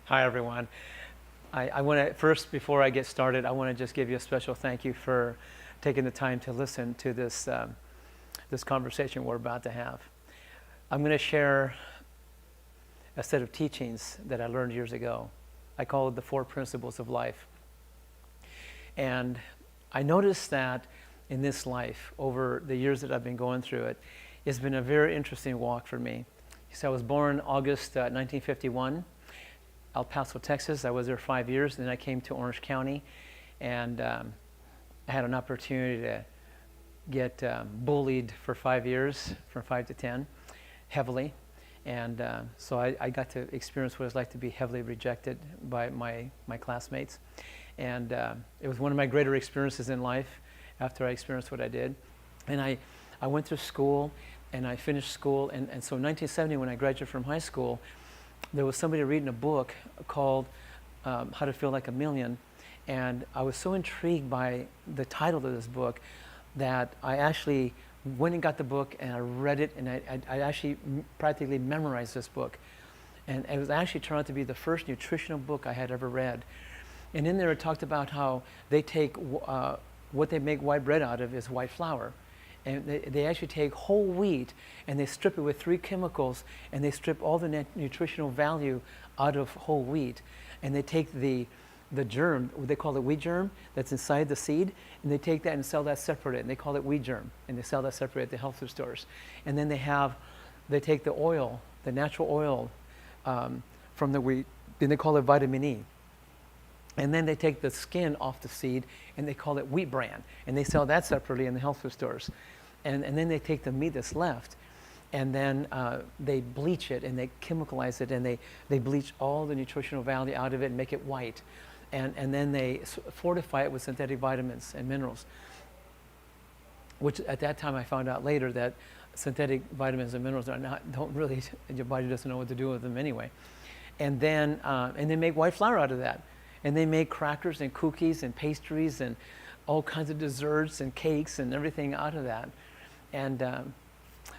Hi, everyone. I want to, first, before I get started, I want to just give you a special thank you for taking the time to listen to this conversation we're about to have. I'm going to share a set of teachings that I learned years ago. I call it the 4 principles of life. And I noticed that in this life, over the years that I've been going through it, it's been a very interesting walk for me. So I was born August 1951. El Paso, Texas. I was there 5 years. Then I came to Orange County, and I had an opportunity to get bullied for 5 years, from 5 to 10, heavily. And so I got to experience what it's like to be heavily rejected by my classmates. And it was one of my greater experiences in life after I experienced what I did. And I went through school, and I finished school. And so in 1970, when I graduated from high school, there was somebody reading a book called How to Feel Like a Million. And I was so intrigued by the title of this book that I actually went and got the book, and I read it, and I actually practically memorized this book. And it was actually turned out to be the first nutritional book I had ever read. And in there it talked about how they take, what they make white bread out of is white flour. And they actually take whole wheat and they strip it with 3 chemicals, and they strip all the nutritional value out of whole wheat. And they take the germ, they call it wheat germ, that's inside the seed, and they take that and sell that separate, and they call it wheat germ, and they sell that separate at the health food stores. And then they take the oil, the natural oil from the wheat, and they call it vitamin E. And then they take the skin off the seed, and they call it wheat bran, and they sell that separately in the health food stores. And then they take the meat that's left, and then they bleach it, and they chemicalize it, and they bleach all the nutritional value out of it and make it white. And then they fortify it with synthetic vitamins and minerals, which at that time I found out later that synthetic vitamins and minerals don't really, your body doesn't know what to do with them anyway. And then and they make white flour out of that. And they make crackers and cookies and pastries and all kinds of desserts and cakes and everything out of that. And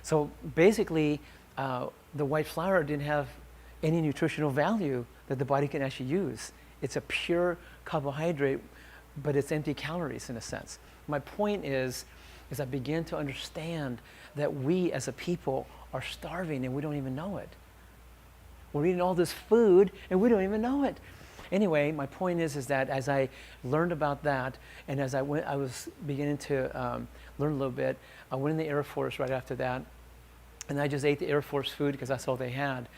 so basically, the white flour didn't have any nutritional value that the body can actually use. It's a pure carbohydrate, but it's empty calories in a sense. My point is I began to understand that we as a people are starving and we don't even know it. We're eating all this food and we don't even know it. Anyway, my point is that as I learned about that, and as I was beginning to learn a little bit. I went in the Air Force right after that, and I just ate the Air Force food because that's all they had.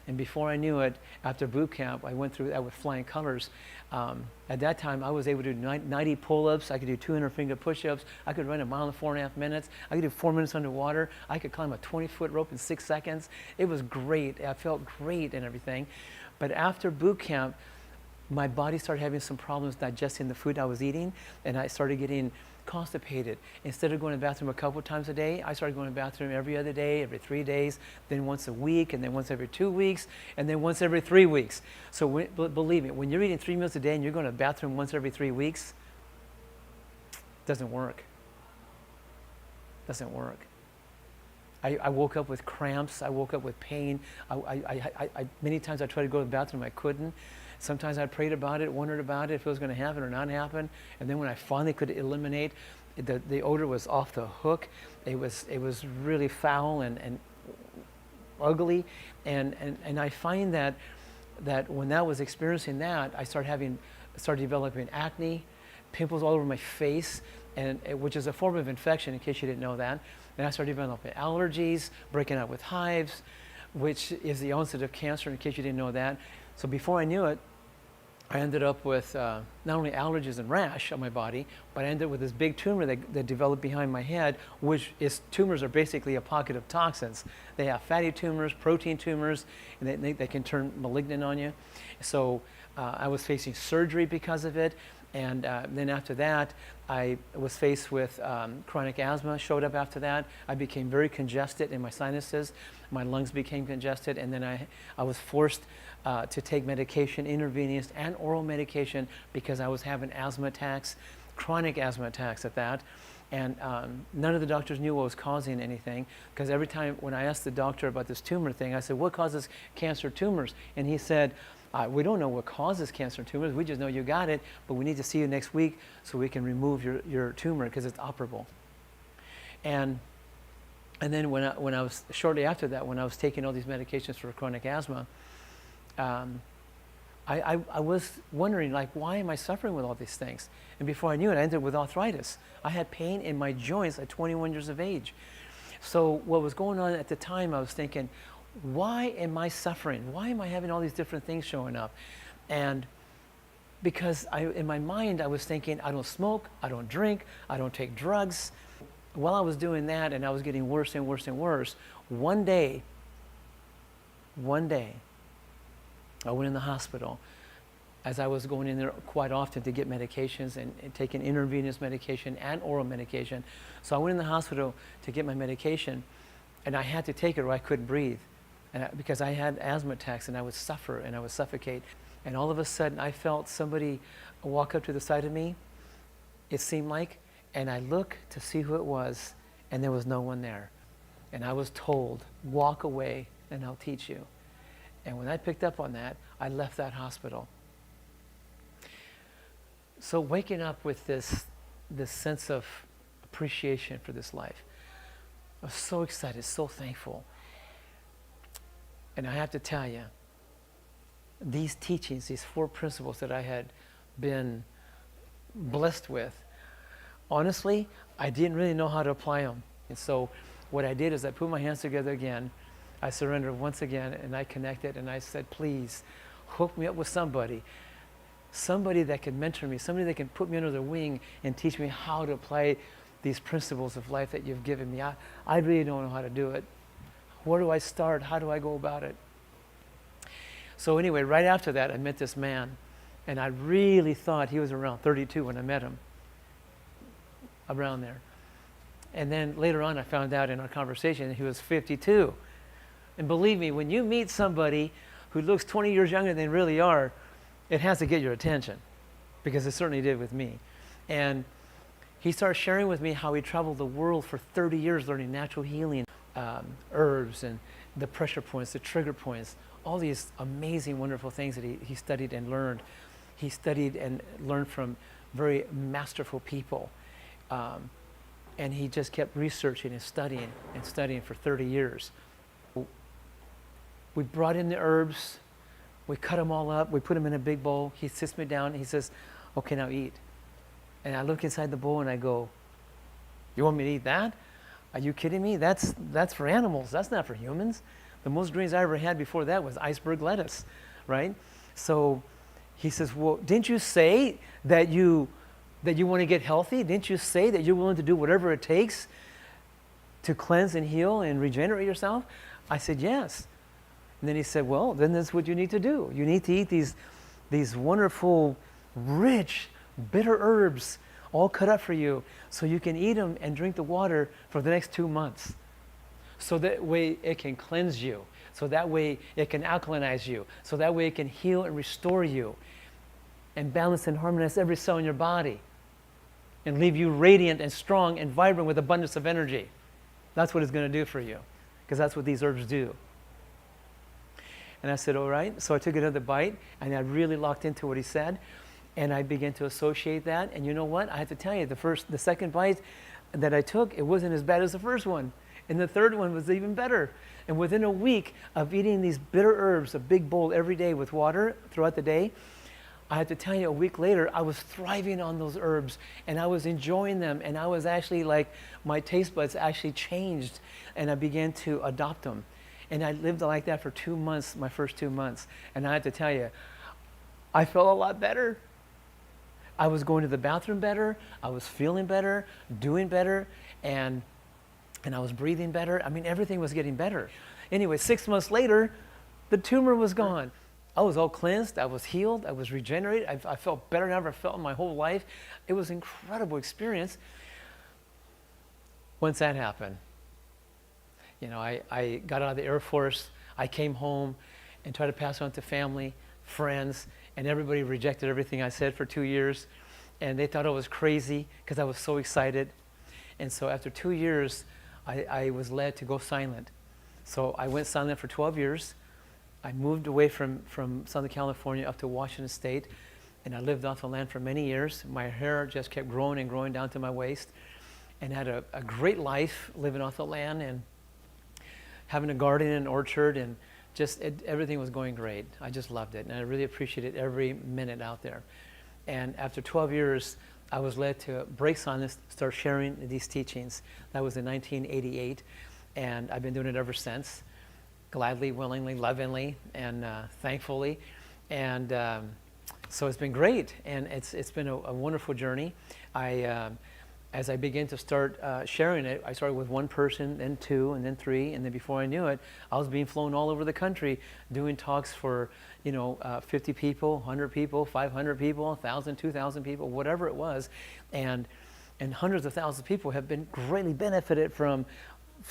And before I knew it, after boot camp, I went through that with flying colors. At that time, I was able to do 90 pull-ups. I could do 200-finger push-ups. I could run a mile in 4.5 minutes. I could do 4 minutes underwater. I could climb a 20-foot rope in 6 seconds. It was great. I felt great and everything. But after boot camp, my body started having some problems digesting the food I was eating, and I started getting constipated. Instead of going to the bathroom a couple times a day, I started going to the bathroom every other day, every 3 days, then once a week, and then once every 2 weeks, and then once every 3 weeks. So believe me, when you're eating 3 meals a day and you're going to the bathroom once every 3 weeks, it doesn't work. Doesn't work. I woke up with cramps. I woke up with pain. Many times I tried to go to the bathroom, I couldn't. Sometimes I prayed about it, wondered about it, if it was going to happen or not happen. And then when I finally could eliminate, the odor was off the hook. It was really foul and ugly. And I find that when I was experiencing that, I started developing acne, pimples all over my face, which is a form of infection, in case you didn't know that. And I started developing allergies, breaking out with hives, which is the onset of cancer, in case you didn't know that. So before I knew it, I ended up with not only allergies and rash on my body, but I ended up with this big tumor that developed behind my head, tumors are basically a pocket of toxins. They have fatty tumors, protein tumors, and they can turn malignant on you. So I was facing surgery because of it. And then after that, I was faced with chronic asthma, showed up after that. I became very congested in my sinuses. My lungs became congested, and then I was forced to take medication, intravenous and oral medication, because I was having asthma attacks, chronic asthma attacks at that. And none of the doctors knew what was causing anything, because every time when I asked the doctor about this tumor thing, I said, what causes cancer tumors? And he said, We don't know what causes cancer tumors. We just know you got it, but we need to see you next week so we can remove your tumor because it's operable. And then when I was, shortly after that, when I was taking all these medications for chronic asthma, I was wondering, like, why am I suffering with all these things? And before I knew it, I ended up with arthritis. I had pain in my joints at 21 years of age. So what was going on at the time, I was thinking, why am I suffering? Why am I having all these different things showing up? And because in my mind, I was thinking, I don't smoke, I don't drink, I don't take drugs. While I was doing that and I was getting worse and worse and worse, one day, I went in the hospital, as I was going in there quite often to get medications and taking intravenous medication and oral medication. So I went in the hospital to get my medication, and I had to take it or I couldn't breathe. Because I had asthma attacks and I would suffer and I would suffocate. And all of a sudden I felt somebody walk up to the side of me, it seemed like, and I looked to see who it was, and there was no one there. And I was told, walk away and I'll teach you. And when I picked up on that, I left that hospital. So waking up with this sense of appreciation for this life, I was so excited, so thankful. And I have to tell you, these teachings, these 4 principles that I had been blessed with, honestly, I didn't really know how to apply them. And so what I did is I put my hands together again, I surrendered once again, and I connected, and I said, please, hook me up with somebody that can mentor me, somebody that can put me under their wing and teach me how to apply these principles of life that you've given me. I really don't know how to do it. Where do I start? How do I go about it? So anyway, right after that, I met this man, and I really thought he was around 32 when I met him, around there. And then later on, I found out in our conversation that he was 52. And believe me, when you meet somebody who looks 20 years younger than they really are, it has to get your attention, because it certainly did with me. And he started sharing with me how he traveled the world for 30 years learning natural healing, herbs and the pressure points, the trigger points, all these amazing, wonderful things that he studied and learned. He studied and learned from very masterful people. And he just kept researching and studying for 30 years. We brought in the herbs, we cut them all up, we put them in a big bowl. He sits me down and he says, okay, now eat. And I look inside the bowl and I go, you want me to eat that? Are you kidding me? That's for animals, that's not for humans. The most greens I ever had before that was iceberg lettuce, right? So he says, well, didn't you say that you want to get healthy? Didn't you say that you're willing to do whatever it takes to cleanse and heal and regenerate yourself? I said, yes. And then he said, well, then that's what you need to do. You need to eat these wonderful, rich, bitter herbs all cut up for you so you can eat them and drink the water for the next 2 months. So that way it can cleanse you. So that way it can alkalinize you. So that way it can heal and restore you and balance and harmonize every cell in your body and leave you radiant and strong and vibrant with abundance of energy. That's what it's going to do for you, because that's what these herbs do. And I said, all right. So I took another bite, and I really locked into what he said, and I began to associate that. And you know what? I have to tell you, the second bite that I took, it wasn't as bad as the first one. And the third one was even better. And within a week of eating these bitter herbs, a big bowl every day with water throughout the day, I have to tell you, a week later, I was thriving on those herbs, and I was enjoying them, and I was actually like, my taste buds actually changed, and I began to adopt them. And I lived like that for 2 months, my first 2 months. And I have to tell you, I felt a lot better. I was going to the bathroom better, I was feeling better, doing better, and I was breathing better. I mean, everything was getting better. Anyway, 6 months later, the tumor was gone. I was all cleansed, I was healed, I was regenerated, I felt better than I ever felt in my whole life. It was an incredible experience. Once that happened, you know, I got out of the Air Force, I came home and tried to pass it on to family, friends, and everybody rejected everything I said for 2 years. And they thought I was crazy because I was so excited. And so after 2 years, I was led to go silent. So I went silent for 12 years. I moved away from Southern California up to Washington State, and I lived off the land for many years. My hair just kept growing and growing down to my waist, and had a great life living off the land and having a garden and orchard, and just everything was going great. I just loved it, and I really appreciated every minute out there. And after 12 years, I was led to break silence, start sharing these teachings. That was in 1988, and I've been doing it ever since, gladly, willingly, lovingly, and thankfully. And so it's been great, and it's been a wonderful journey. As I began to start sharing it, I started with one person, then two, and then three, and then before I knew it, I was being flown all over the country doing talks for 50 people, 100 people, 500 people, 1,000, 2,000 people, whatever it was, and hundreds of thousands of people have been greatly benefited from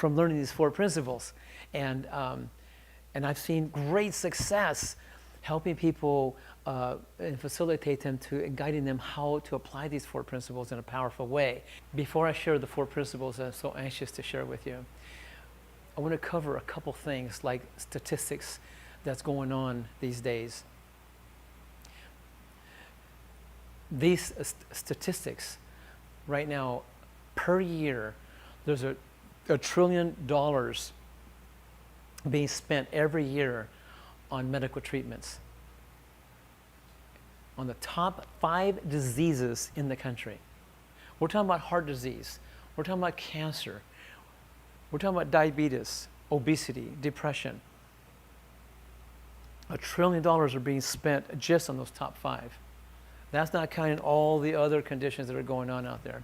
learning these four principles, and I've seen great success helping people and facilitate them and guiding them how to apply these four principles in a powerful way. Before I share the four principles I'm so anxious to share with you, I want to cover a couple things like statistics that's going on these days. These statistics right now, per year, there's a $1 trillion being spent every year on medical treatments, on the top 5 diseases in the country. We're talking about heart disease. We're talking about cancer. We're talking about diabetes, obesity, depression. $1 trillion are being spent just on those top 5. That's not counting all the other conditions that are going on out there.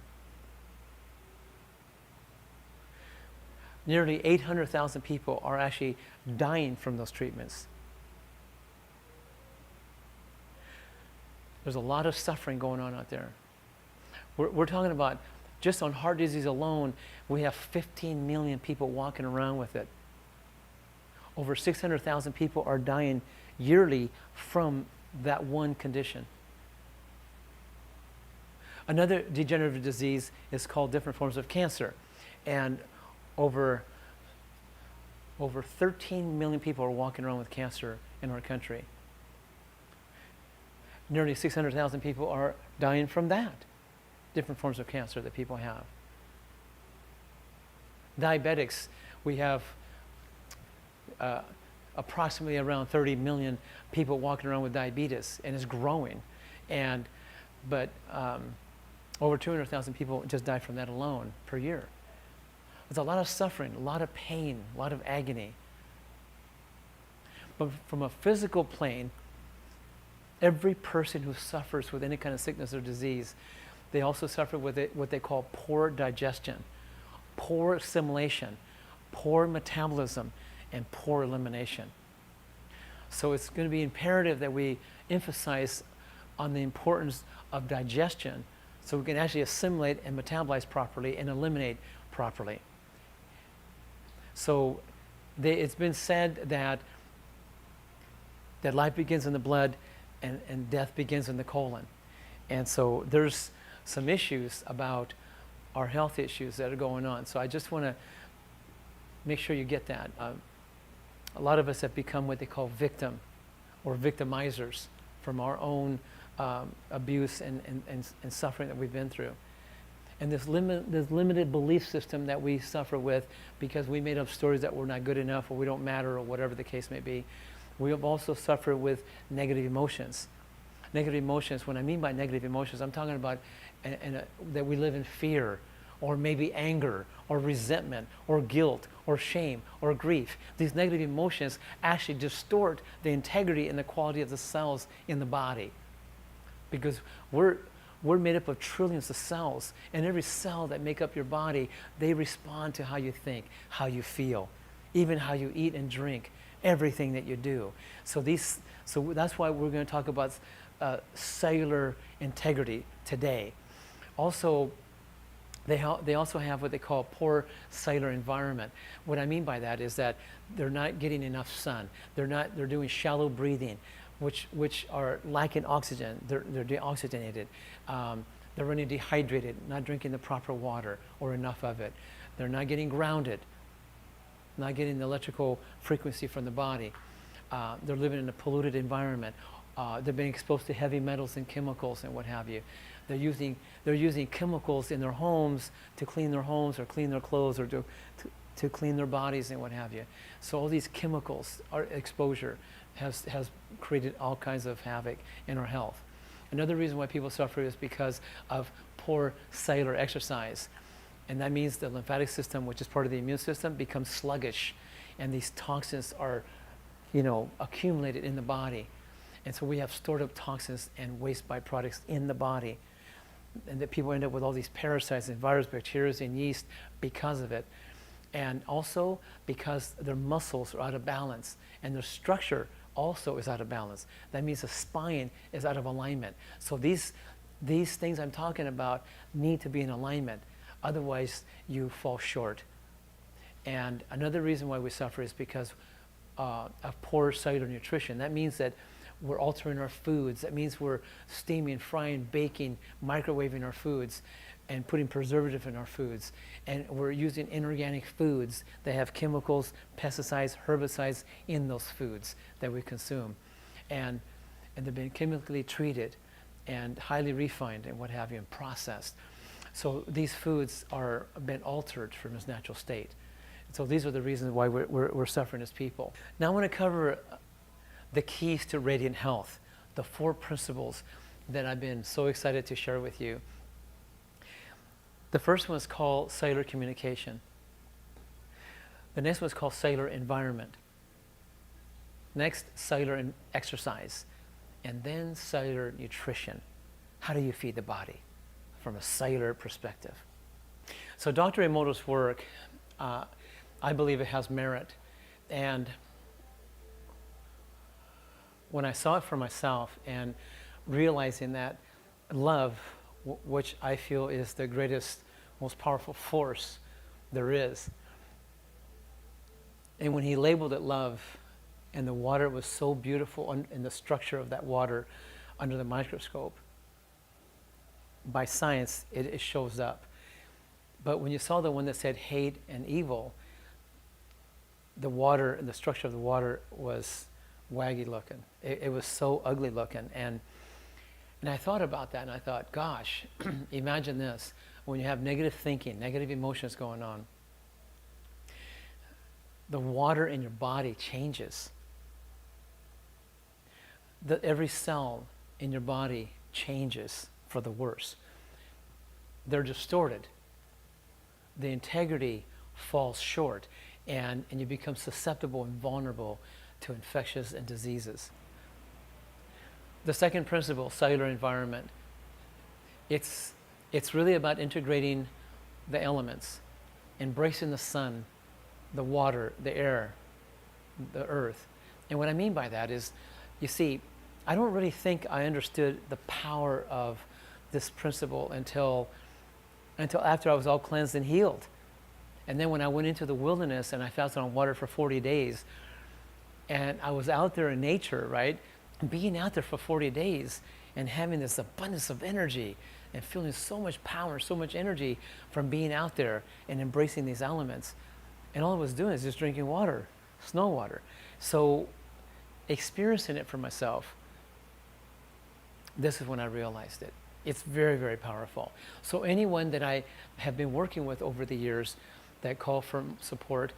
Nearly 800,000 people are actually dying from those treatments. There's a lot of suffering going on out there. We're talking about, just on heart disease alone, we have 15 million people walking around with it. Over 600,000 people are dying yearly from that one condition. Another degenerative disease is called different forms of cancer. And over 13 million people are walking around with cancer in our country. Nearly 600,000 people are dying from that, different forms of cancer that people have. Diabetics, we have approximately around 30 million people walking around with diabetes, and it's growing. But over 200,000 people just die from that alone per year. There's a lot of suffering, a lot of pain, a lot of agony. But from a physical plane, every person who suffers with any kind of sickness or disease, they also suffer with what they call poor digestion, poor assimilation, poor metabolism, and poor elimination. So it's going to be imperative that we emphasize on the importance of digestion so we can actually assimilate and metabolize properly and eliminate properly. So it's been said that life begins in the blood and death begins in the colon. And so there's some issues about our health issues that are going on. So I just want to make sure you get that. A lot of us have become what they call victim or victimizers from our own abuse and suffering that we've been through. And this limited belief system that we suffer with because we made up stories that we're not good enough or we don't matter or whatever the case may be. We have also suffered with negative emotions. Negative emotions, when I mean by negative emotions, I'm talking about that we live in fear or maybe anger or resentment or guilt or shame or grief. These negative emotions actually distort the integrity and the quality of the cells in the body, because we're made up of trillions of cells, and every cell that make up your body, they respond to how you think, how you feel, even how you eat and drink, everything that you do. So that's why we're going to talk about cellular integrity today. Also, they also have what they call poor cellular environment. What I mean by that is that they're not getting enough sun. They're doing shallow breathing, which are lacking oxygen. They're deoxygenated. They're running dehydrated, not drinking the proper water or enough of it. They're not getting grounded, not getting the electrical frequency from the body. They're living in a polluted environment. They're being exposed to heavy metals and chemicals and what have you. They're using chemicals in their homes to clean their homes or clean their clothes or to clean their bodies and what have you. So all these chemicals, our exposure has created all kinds of havoc in our health. Another reason why people suffer is because of poor cellular exercise. And that means the lymphatic system, which is part of the immune system, becomes sluggish. And these toxins are, accumulated in the body. And so we have stored up toxins and waste byproducts in the body. And that people end up with all these parasites and virus, bacteria, and yeast because of it. And also because their muscles are out of balance and their structure also is out of balance. That means the spine is out of alignment. So these things I'm talking about need to be in alignment. Otherwise, you fall short. And another reason why we suffer is because of poor cellular nutrition. That means that we're altering our foods. That means we're steaming, frying, baking, microwaving our foods and putting preservative in our foods. And we're using inorganic foods that have chemicals, pesticides, herbicides in those foods that we consume. And they've been chemically treated and highly refined and what have you, and processed. So these foods are been altered from its natural state. So these are the reasons why we're suffering as people. Now I want to cover the keys to radiant health, the 4 principles that I've been so excited to share with you. The first one is called cellular communication. The next one is called cellular environment. Next, cellular exercise. And then cellular nutrition. How do you feed the body from a cellular perspective? So Dr. Emoto's work, I believe it has merit. And when I saw it for myself and realizing that love, which I feel is the greatest, most powerful force there is. And when he labeled it love, and the water was so beautiful in the structure of that water under the microscope, by science, it shows up. But when you saw the one that said hate and evil, the water and the structure of the water was waggy looking. It was so ugly looking. And I thought about that and I thought, gosh, imagine this. When you have negative thinking, negative emotions going on, the water in your body changes. Every cell in your body changes for the worse. They're distorted. The integrity falls short and you become susceptible and vulnerable to infections and diseases. The second principle, cellular environment, it's really about integrating the elements, embracing the sun, the water, the air, the earth. And what I mean by that is, you see, I don't really think I understood the power of this principle until after I was all cleansed and healed. And then when I went into the wilderness and I fasted on water for 40 days, and I was out there in nature, right? Being out there for 40 days and having this abundance of energy and feeling so much power, so much energy from being out there and embracing these elements. And all I was doing is just drinking water, snow water. So experiencing it for myself, this is when I realized it. It's very, very powerful. So anyone that I have been working with over the years that call for support,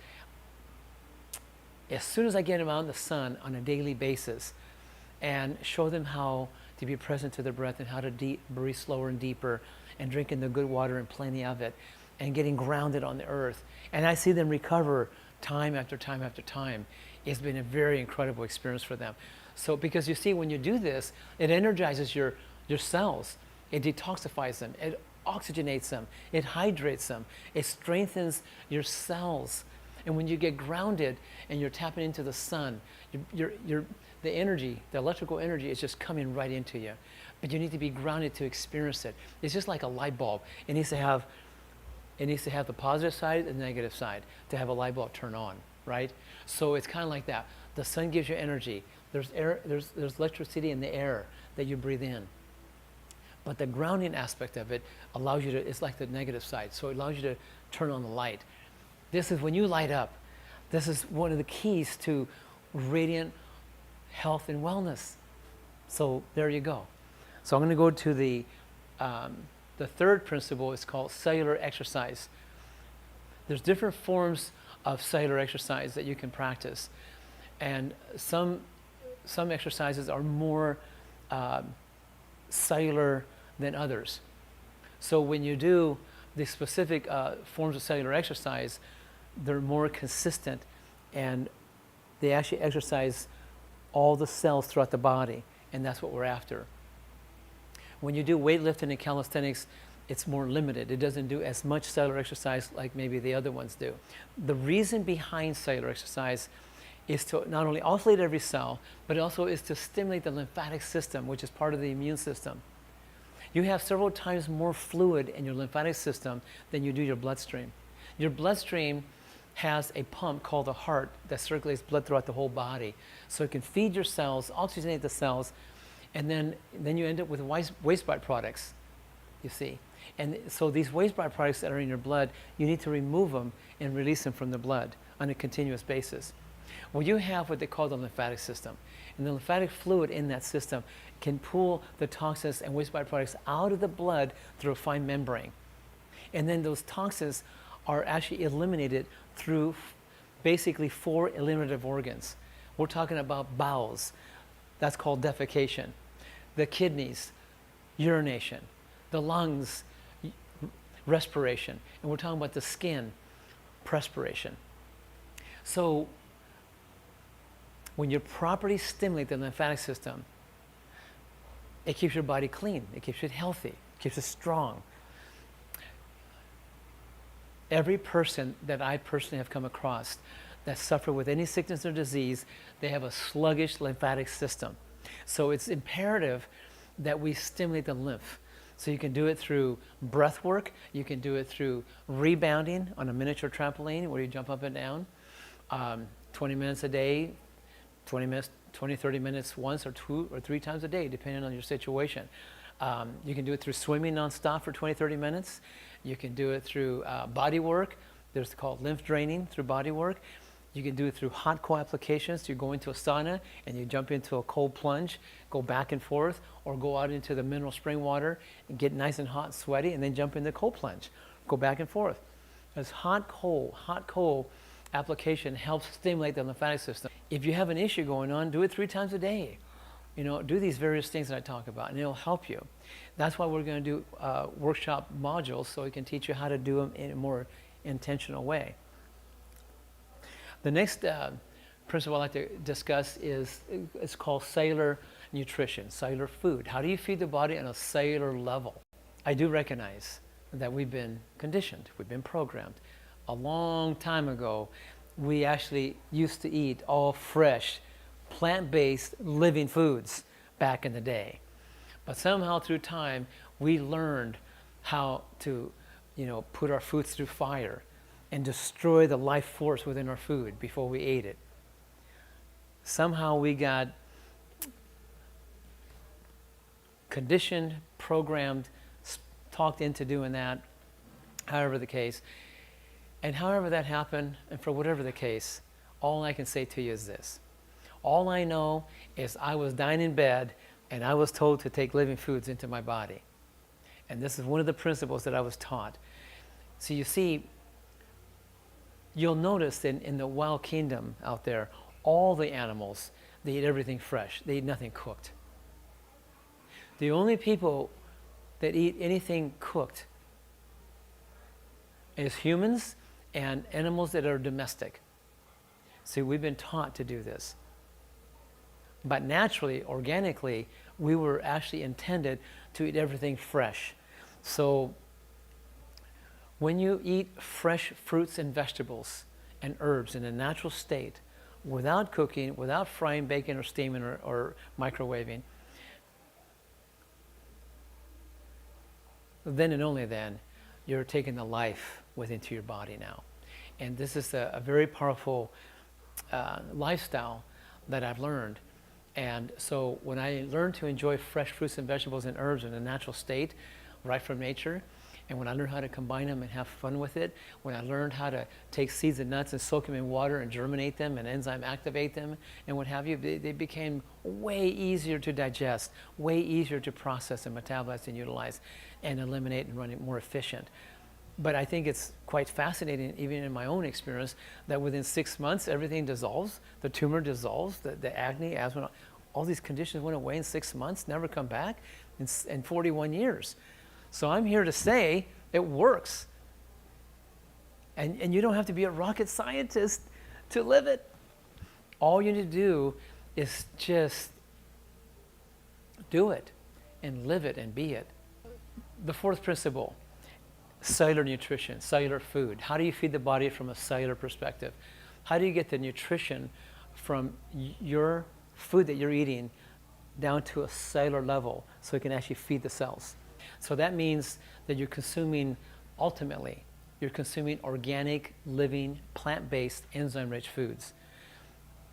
as soon as I get them out in the sun on a daily basis and show them how to be present to their breath and how to breathe slower and deeper and drinking the good water and plenty of it and getting grounded on the earth, and I see them recover time after time after time, it's been a very incredible experience for them. So because you see, when you do this, it energizes your cells, it detoxifies them, it oxygenates them, it hydrates them, it strengthens your cells. And when you get grounded and you're tapping into the sun, the energy, the electrical energy is just coming right into you. But you need to be grounded to experience it. It's just like a light bulb. It needs to have the positive side and the negative side to have a light bulb turn on, right? So it's kind of like that. The sun gives you energy. There's air, there's electricity in the air that you breathe in. But the grounding aspect of it allows you to, it's like the negative side. So it allows you to turn on the light. This is when you light up. This is one of the keys to radiant, health and wellness. So there you go. So I'm going to go to the third principle. Is called cellular exercise. There's different forms of cellular exercise that you can practice, and some exercises are more cellular than others. So when you do the specific forms of cellular exercise, they're more consistent, and they actually exercise all the cells throughout the body, and that's what we're after. When you do weightlifting and calisthenics, it's more limited. It doesn't do as much cellular exercise like maybe the other ones do. The reason behind cellular exercise is to not only oscillate every cell, but it also is to stimulate the lymphatic system, which is part of the immune system. You have several times more fluid in your lymphatic system than you do your bloodstream. Your bloodstream has a pump called the heart that circulates blood throughout the whole body. So it can feed your cells, oxygenate the cells, and then you end up with waste byproducts, you see. And so these waste byproducts that are in your blood, you need to remove them and release them from the blood on a continuous basis. Well, you have what they call the lymphatic system. And the lymphatic fluid in that system can pull the toxins and waste byproducts out of the blood through a fine membrane. And then those toxins are actually eliminated through basically 4 eliminative organs. We're talking about bowels. That's called defecation. The kidneys, urination. The lungs, respiration. And we're talking about the skin, perspiration. So when you properly stimulate the lymphatic system, it keeps your body clean. It keeps it healthy. It keeps it strong. Every person that I personally have come across that suffer with any sickness or disease, they have a sluggish lymphatic system. So it's imperative that we stimulate the lymph. So you can do it through breath work. You can do it through rebounding on a miniature trampoline where you jump up and down. 20 minutes a day, 30 minutes once or 2 or 3 times a day, depending on your situation. You can do it through swimming nonstop for 20, 30 minutes. You can do it through body work. There's called lymph draining through body work. You can do it through hot cold applications. You go into a sauna and you jump into a cold plunge, go back and forth, or go out into the mineral spring water and get nice and hot and sweaty, and then jump in the cold plunge. Go back and forth. This hot cold application helps stimulate the lymphatic system. If you have an issue going on, do it 3 times a day. You know, do these various things that I talk about, and it'll help you. That's why we're going to do workshop modules, so we can teach you how to do them in a more intentional way. The next principle I'd like to discuss is called cellular nutrition, cellular food. How do you feed the body on a cellular level? I do recognize that we've been conditioned, we've been programmed. A long time ago, we actually used to eat all fresh, plant-based, living foods back in the day. But somehow through time, we learned how to, put our foods through fire and destroy the life force within our food before we ate it. Somehow we got conditioned, programmed, talked into doing that, however the case. And however that happened, and for whatever the case, all I can say to you is this. All I know is I was dying in bed and I was told to take living foods into my body. And this is one of the principles that I was taught. So you see, you'll notice in the wild kingdom out there, all the animals, they eat everything fresh. They eat nothing cooked. The only people that eat anything cooked is humans and animals that are domestic. See, we've been taught to do this. But naturally, organically, we were actually intended to eat everything fresh. So when you eat fresh fruits and vegetables and herbs in a natural state, without cooking, without frying, baking, or steaming, or microwaving, then and only then, you're taking the life into your body now. And this is a very powerful lifestyle that I've learned. And so when I learned to enjoy fresh fruits and vegetables and herbs in a natural state, right from nature, And when I learned how to combine them and have fun with it, when I learned how to take seeds and nuts and soak them in water and germinate them and enzyme activate them and what have you, they became way easier to digest, way easier to process and metabolize and utilize and eliminate and run it more efficient. But I think it's quite fascinating, even in my own experience, that within 6 months, everything dissolves. The tumor dissolves, the acne, asthma, all these conditions went away in 6 months, never come back in 41 years. So I'm here to say it works. And you don't have to be a rocket scientist to live it. All you need to do is just do it and live it and be it. The fourth principle, cellular nutrition, cellular food. How do you feed the body from a cellular perspective? How do you get the nutrition from your food that you're eating down to a cellular level so it can actually feed the cells? So that means that you're consuming, ultimately, you're consuming organic, living, plant-based, enzyme-rich foods,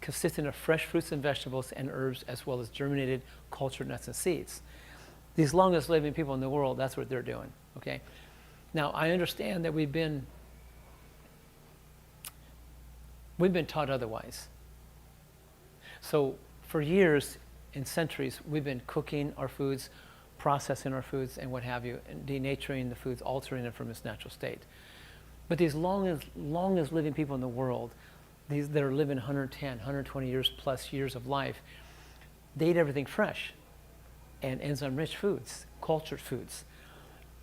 consisting of fresh fruits and vegetables and herbs, as well as germinated, cultured nuts and seeds. These longest living people in the world, that's what they're doing, okay? Now, I understand that we've been taught otherwise. So for years and centuries, we've been cooking our foods, processing our foods, and what have you, and denaturing the foods, altering them from its natural state. But these longest living people in the world, these that are living 110, 120 years plus years of life, they eat everything fresh and enzyme-rich foods, cultured foods.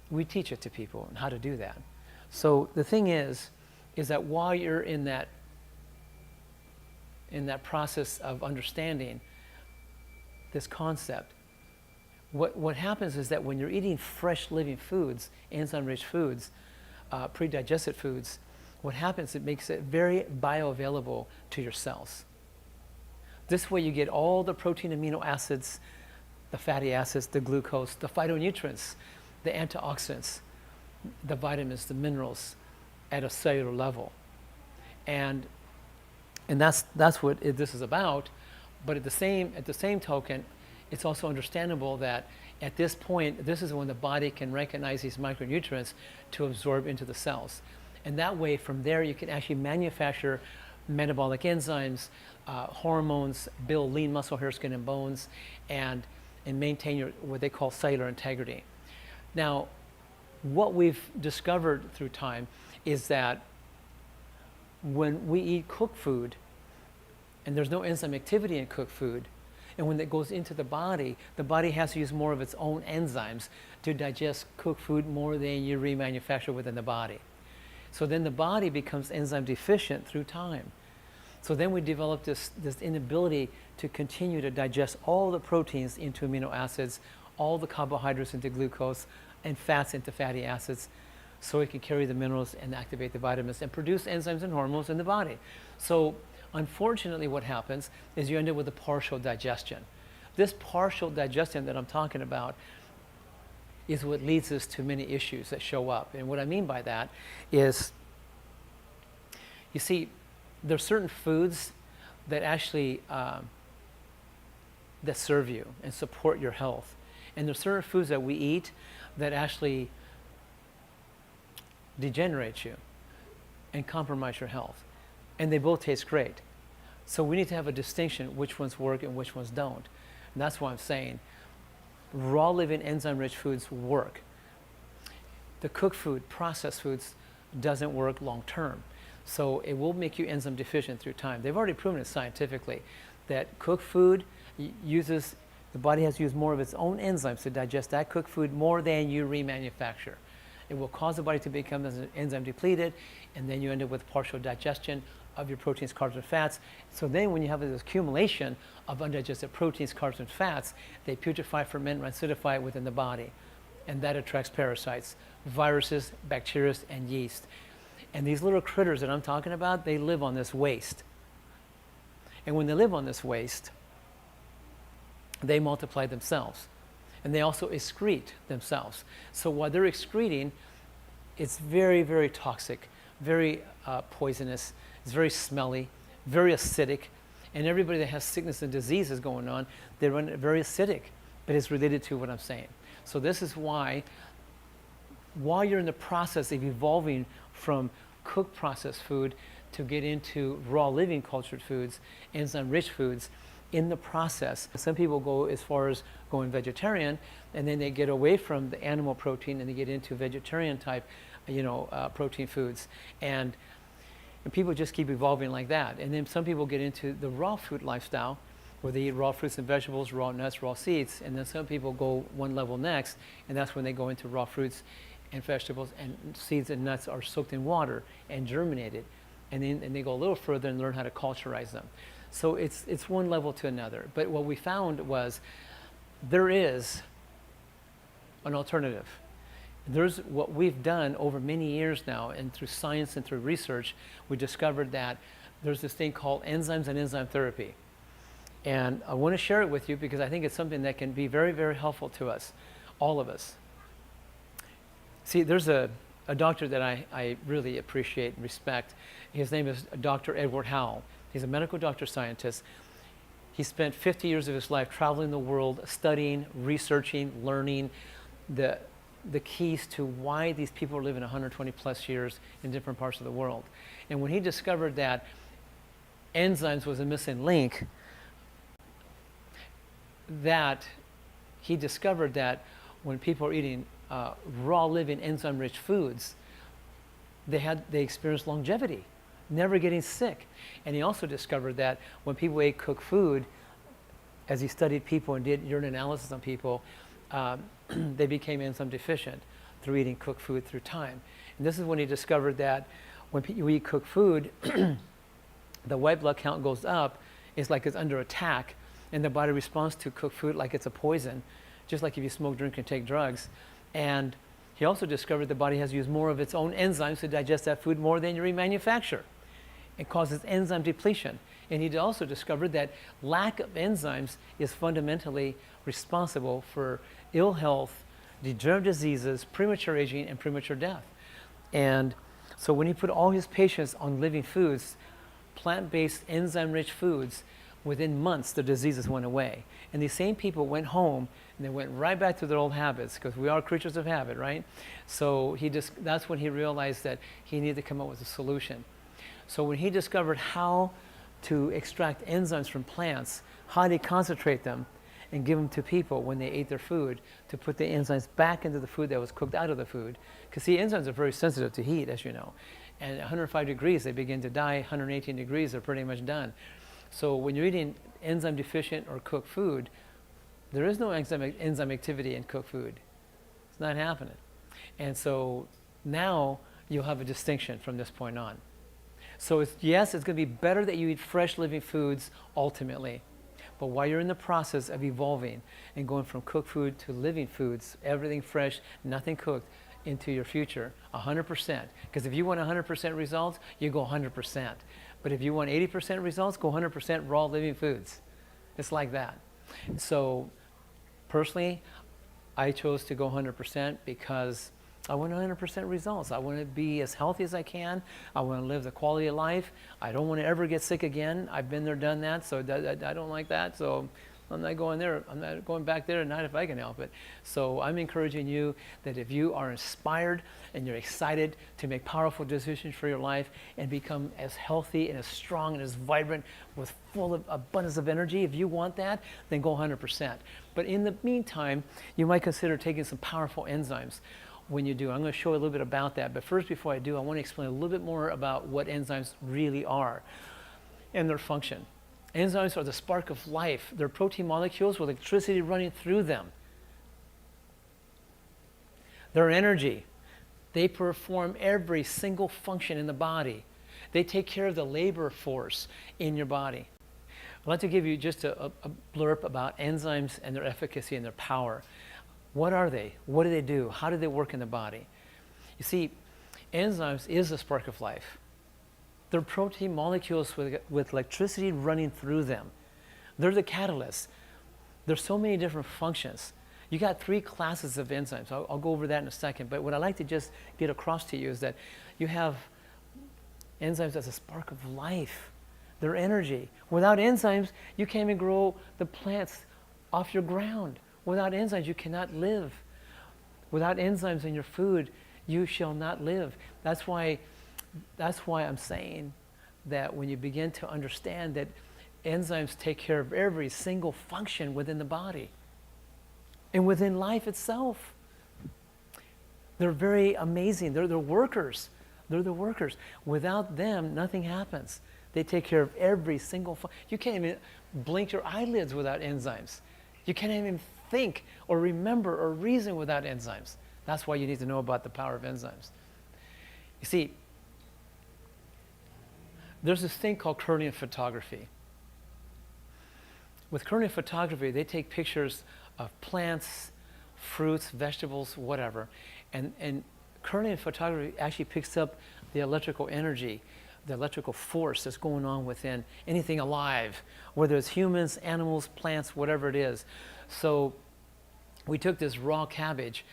We teach it to people and how to do that. So the thing is that while you're in that process of understanding this concept, what happens is that when you're eating fresh living foods, enzyme-rich foods, pre-digested foods, what happens, it makes it very bioavailable to your cells. This way you get all the protein amino acids, the fatty acids, the glucose, the phytonutrients, the antioxidants, the vitamins, the minerals at a cellular level. And that's what this is about. But at the same token, it's also understandable that at this point, this is when the body can recognize these micronutrients to absorb into the cells. And that way, from there, you can actually manufacture metabolic enzymes, hormones, build lean muscle, hair, skin, and bones, and maintain your what they call cellular integrity. Now, what we've discovered through time is that when we eat cooked food, and there's no enzyme activity in cooked food, and when it goes into the body has to use more of its own enzymes to digest cooked food more than you remanufacture within the body. So then the body becomes enzyme deficient through time. So then we develop this inability to continue to digest all the proteins into amino acids, all the carbohydrates into glucose, and fats into fatty acids, so it can carry the minerals and activate the vitamins and produce enzymes and hormones in the body. So unfortunately, what happens is you end up with a partial digestion. This partial digestion that I'm talking about is what leads us to many issues that show up. And what I mean by that is, you see, there are certain foods that actually that serve you and support your health. And there are certain foods that we eat that actually degenerate you and compromise your health. And they both taste great. So we need to have a distinction which ones work and which ones don't. And that's why I'm saying raw living enzyme-rich foods work. The cooked food, processed foods, doesn't work long term. So it will make you enzyme deficient through time. They've already proven it scientifically that cooked food uses, the body has to use more of its own enzymes to digest that cooked food more than you remanufacture. It will cause the body to become enzyme depleted, and then you end up with partial digestion of your proteins, carbs, and fats. So then when you have this accumulation of undigested proteins, carbs, and fats, they putrefy, ferment, and acidify within the body. And that attracts parasites, viruses, bacteria, and yeast. And these little critters that I'm talking about, they live on this waste. And when they live on this waste, they multiply themselves. And they also excrete themselves. So while they're excreting, it's very, very toxic, very poisonous, it's very smelly, very acidic. And everybody that has sickness and diseases going on, they run very acidic, but it's related to what I'm saying. So this is why while you're in the process of evolving from cooked processed food to get into raw living cultured foods, enzyme-rich foods, in the process, some people go as far as going vegetarian, and then they get away from the animal protein and they get into vegetarian type, protein foods. And people just keep evolving like that. And then some people get into the raw food lifestyle, where they eat raw fruits and vegetables, raw nuts, raw seeds. And then some people go one level next, and that's when they go into raw fruits and vegetables, and seeds and nuts are soaked in water and germinated. And then they go a little further and learn how to culturize them. So it's one level to another. But what we found was there is an alternative. There's what we've done over many years now, and through science and through research, we discovered that there's this thing called enzymes and enzyme therapy. And I want to share it with you because I think it's something that can be very, very helpful to us, all of us. See, there's a doctor that I really appreciate and respect. His name is Dr. Edward Howell. He's a medical doctor scientist. He spent 50 years of his life traveling the world, studying, researching, learning the keys to why these people are living 120 plus years in different parts of the world. And when he discovered that enzymes was a missing link, that he discovered that when people are eating raw living enzyme rich foods, they experienced longevity, never getting sick. And he also discovered that when people ate cooked food, as he studied people and did urine analysis on people, they became enzyme deficient through eating cooked food through time. And this is when he discovered that when you eat cooked food, the white blood count goes up. It's like it's under attack, and the body responds to cooked food like it's a poison, just like if you smoke, drink, and take drugs. And he also discovered the body has used more of its own enzymes to digest that food more than you remanufacture. It causes enzyme depletion. And he also discovered that lack of enzymes is fundamentally responsible for ill health, degenerative diseases, premature aging, and premature death. And so when he put all his patients on living foods, plant-based enzyme-rich foods, within months the diseases went away. And these same people went home and they went right back to their old habits, because we are creatures of habit, right? So that's when he realized that he needed to come up with a solution. So when he discovered how to extract enzymes from plants, how to concentrate them and give them to people when they ate their food, to put the enzymes back into the food that was cooked out of the food. Because see, enzymes are very sensitive to heat, as you know. And at 105 degrees, they begin to die. 118 degrees, they're pretty much done. So when you're eating enzyme deficient or cooked food, there is no enzyme activity in cooked food. It's not happening. And so now you'll have a distinction from this point on. So yes, it's going to be better that you eat fresh living foods ultimately. But while you're in the process of evolving and going from cooked food to living foods, everything fresh, nothing cooked, into your future, 100%. Because if you want 100% results, you go 100%. But if you want 80% results, go 100% raw living foods. It's like that. So personally, I chose to go 100% because I want 100% results. I want to be as healthy as I can. I want to live the quality of life. I don't want to ever get sick again. I've been there, done that, so I don't like that. So I'm not going there. I'm not going back there, not if I can help it. So I'm encouraging you that if you are inspired and you're excited to make powerful decisions for your life and become as healthy and as strong and as vibrant with full of abundance of energy, if you want that, then go 100%. But in the meantime, you might consider taking some powerful enzymes. When you do, I'm going to show you a little bit about that. But first, before I do, I want to explain a little bit more about what enzymes really are and their function. Enzymes are the spark of life. They're protein molecules with electricity running through them. They're energy. They perform every single function in the body. They take care of the labor force in your body. I'd like to give you just a blurb about enzymes and their efficacy and their power. What are they? What do they do? How do they work in the body? You see, enzymes is the spark of life. They're protein molecules with electricity running through them. They're the catalysts. There's so many different functions. You got 3 classes of enzymes. I'll go over that in a second. But what I'd like to just get across to you is that you have enzymes as a spark of life. They're energy. Without enzymes, you can't even grow the plants off your ground. Without enzymes, you cannot live. Without enzymes in your food, you shall not live. That's why I'm saying that when you begin to understand that enzymes take care of every single function within the body and within life itself. They're very amazing. They're the workers. They're the workers. Without them, nothing happens. They take care of every single function. You can't even blink your eyelids without enzymes. You can't even think or remember or reason without enzymes. That's why you need to know about the power of enzymes. You see, there's this thing called Korean photography. With Korean photography, they take pictures of plants, fruits, vegetables, whatever. And Korean photography actually picks up the electrical energy, the electrical force that's going on within anything alive, whether it's humans, animals, plants, whatever it is. So we took this raw cabbage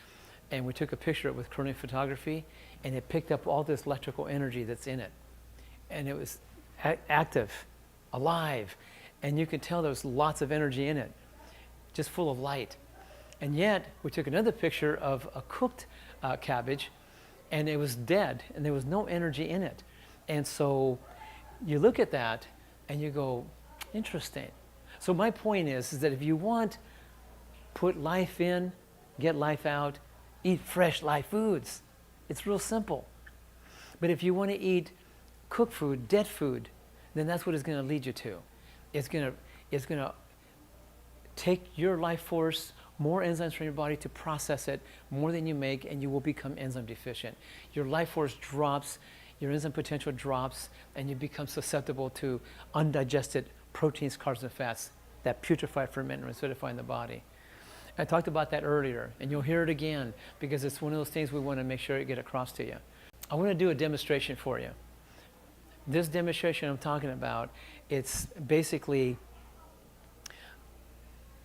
and we took a picture of it with Korean photography, and it picked up all this electrical energy that's in it. And it was active, alive, and you could tell there was lots of energy in it, just full of light. And yet, we took another picture of a cooked cabbage, and it was dead, and there was no energy in it. And so you look at that, and you go, interesting. So my point is that if you want, put life in, get life out, eat fresh live foods. It's real simple. But if you want to eat cooked food, dead food, then that's what it's going to lead you to. It's going to take your life force, more enzymes from your body to process it, more than you make, and you will become enzyme deficient. Your life force drops, your enzyme potential drops, and you become susceptible to undigested proteins, carbs, and fats that putrefy, ferment, and acidify in the body. I talked about that earlier, and you'll hear it again because it's one of those things we want to make sure it get across to you. I want to do a demonstration for you. This demonstration I'm talking about, it's basically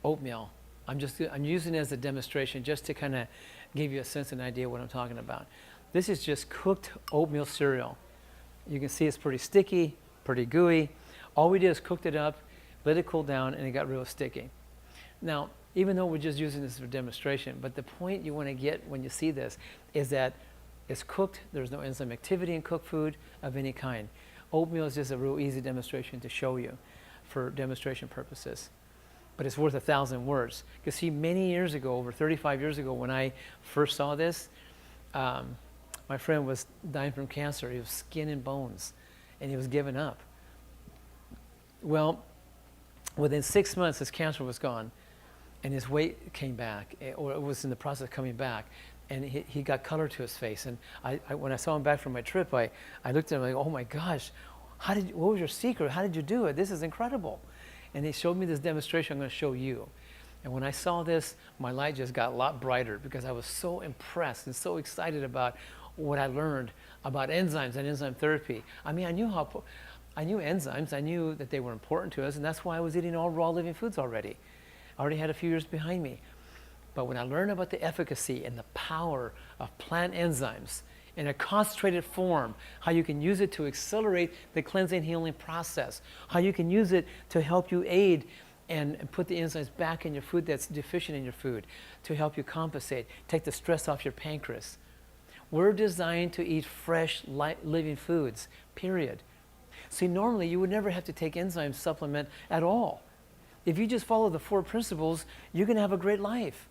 oatmeal. I'm using it as a demonstration just to kind of give you a sense and idea what I'm talking about. This is just cooked oatmeal cereal. You can see it's pretty sticky, pretty gooey. All we did is cooked it up, let it cool down, and it got real sticky. Now, even though we're just using this for demonstration, but the point you want to get when you see this is that it's cooked, there's no enzyme activity in cooked food of any kind. Oatmeal is just a real easy demonstration to show you for demonstration purposes. But it's worth 1,000 words. Because see, many years ago, over 35 years ago, when I first saw this, my friend was dying from cancer. He was skin and bones, and he was giving up. Well, within 6 months, his cancer was gone, and his weight came back, or it was in the process of coming back, and he got color to his face. And when I saw him back from my trip, I looked at him like, oh my gosh, what was your secret? How did you do it? This is incredible. And he showed me this demonstration I'm going to show you. And when I saw this, my light just got a lot brighter because I was so impressed and so excited about what I learned about enzymes and enzyme therapy. I mean, I knew enzymes, I knew that they were important to us, and that's why I was eating all raw living foods already. I already had a few years behind me. But when I learned about the efficacy and the power of plant enzymes in a concentrated form, how you can use it to accelerate the cleansing healing process, how you can use it to help you aid and put the enzymes back in your food that's deficient in your food, to help you compensate, take the stress off your pancreas. We're designed to eat fresh, living foods, period. See, normally you would never have to take enzyme supplement at all. If you just follow the 4 principles, you're going to have a great life.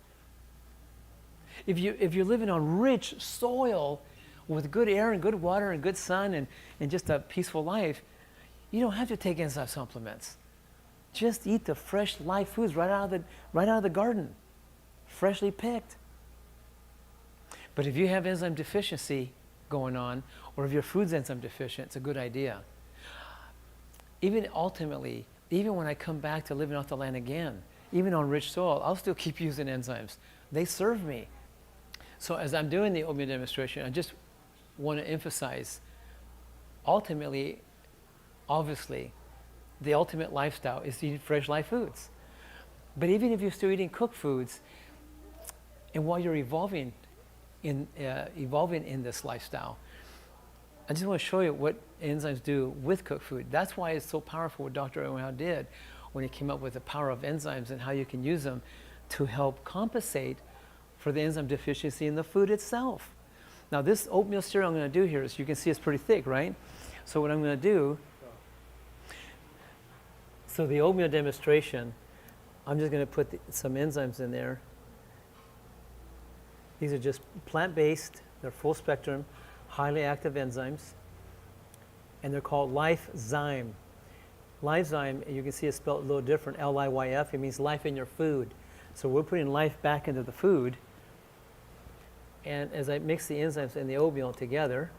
If you're living on rich soil with good air and good water and good sun and just a peaceful life, you don't have to take enzyme supplements. Just eat the fresh live foods right out of the garden, freshly picked. But if you have enzyme deficiency going on, or if your food's enzyme deficient, it's a good idea. Even ultimately, even when I come back to living off the land again, even on rich soil, I'll still keep using enzymes. They serve me. So as I'm doing the oatmeal demonstration, I just want to emphasize, ultimately, obviously, the ultimate lifestyle is to eat fresh live foods. But even if you're still eating cooked foods, and while you're evolving in this lifestyle, I just want to show you what enzymes do with cooked food. That's why it's so powerful what Dr. Owen did when he came up with the power of enzymes and how you can use them to help compensate for the enzyme deficiency in the food itself. Now this oatmeal cereal I'm going to do here is, you can see it's pretty thick, right? So what I'm going to do, so the oatmeal demonstration, I'm just going to put some enzymes in there. These are just plant-based, they're full spectrum, highly active enzymes, and they're called Lifezyme. Lifezyme, you can see it's spelled a little different, L-I-Y-F, it means life in your food. So we're putting life back into the food, and as I mix the enzymes and the oatmeal together,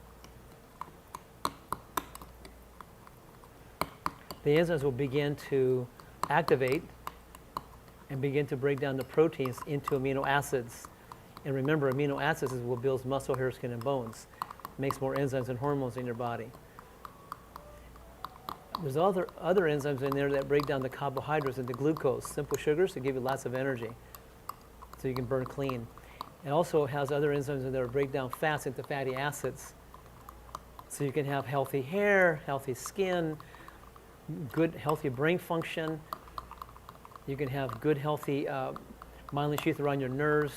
the enzymes will begin to activate and begin to break down the proteins into amino acids. And remember, amino acids is what builds muscle, hair, skin, and bones. Makes more enzymes and hormones in your body. There's other enzymes in there that break down the carbohydrates into glucose, simple sugars to give you lots of energy, so you can burn clean. It also has other enzymes in there that break down fats into fatty acids, so you can have healthy hair, healthy skin, good healthy brain function. You can have good healthy myelin sheath around your nerves,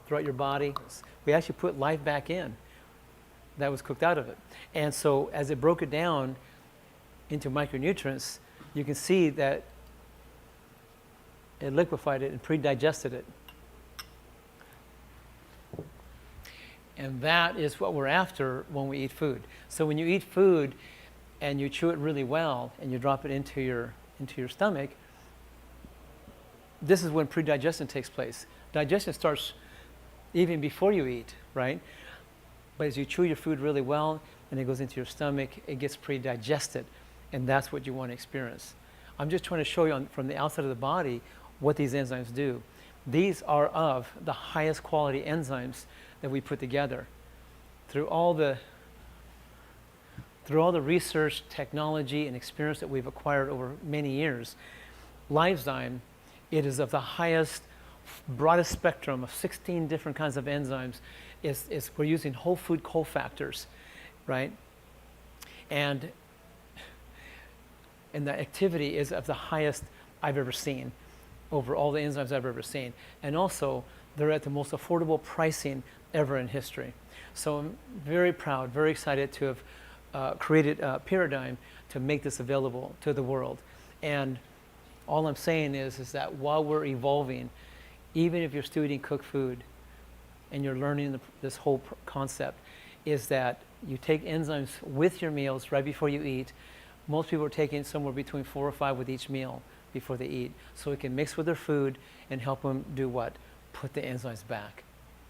throughout your body. We actually put life back in that was cooked out of it. And so as it broke it down into micronutrients, you can see that it liquefied it and pre-digested it. And that is what we're after when we eat food. So when you eat food and you chew it really well and you drop it into your stomach, this is when pre-digestion takes place. Digestion starts even before you eat, right? But as you chew your food really well and it goes into your stomach, it gets pre-digested, and that's what you want to experience. I'm just trying to show you from the outside of the body what these enzymes do. These are of the highest quality enzymes that we put together. Through all the research, technology, and experience that we've acquired over many years, Lifezyme, it is of the highest, broadest spectrum of 16 different kinds of enzymes. We're using whole food cofactors, right? And the activity is of the highest I've ever seen over all the enzymes I've ever seen. And also, they're at the most affordable pricing ever in history. So I'm very proud, very excited to have created a paradigm to make this available to the world. And all I'm saying is that while we're evolving, even if you're still eating cooked food and you're learning this whole concept, is that you take enzymes with your meals right before you eat. Most people are taking somewhere between 4 or 5 with each meal before they eat, so it can mix with their food and help them do what? Put the enzymes back,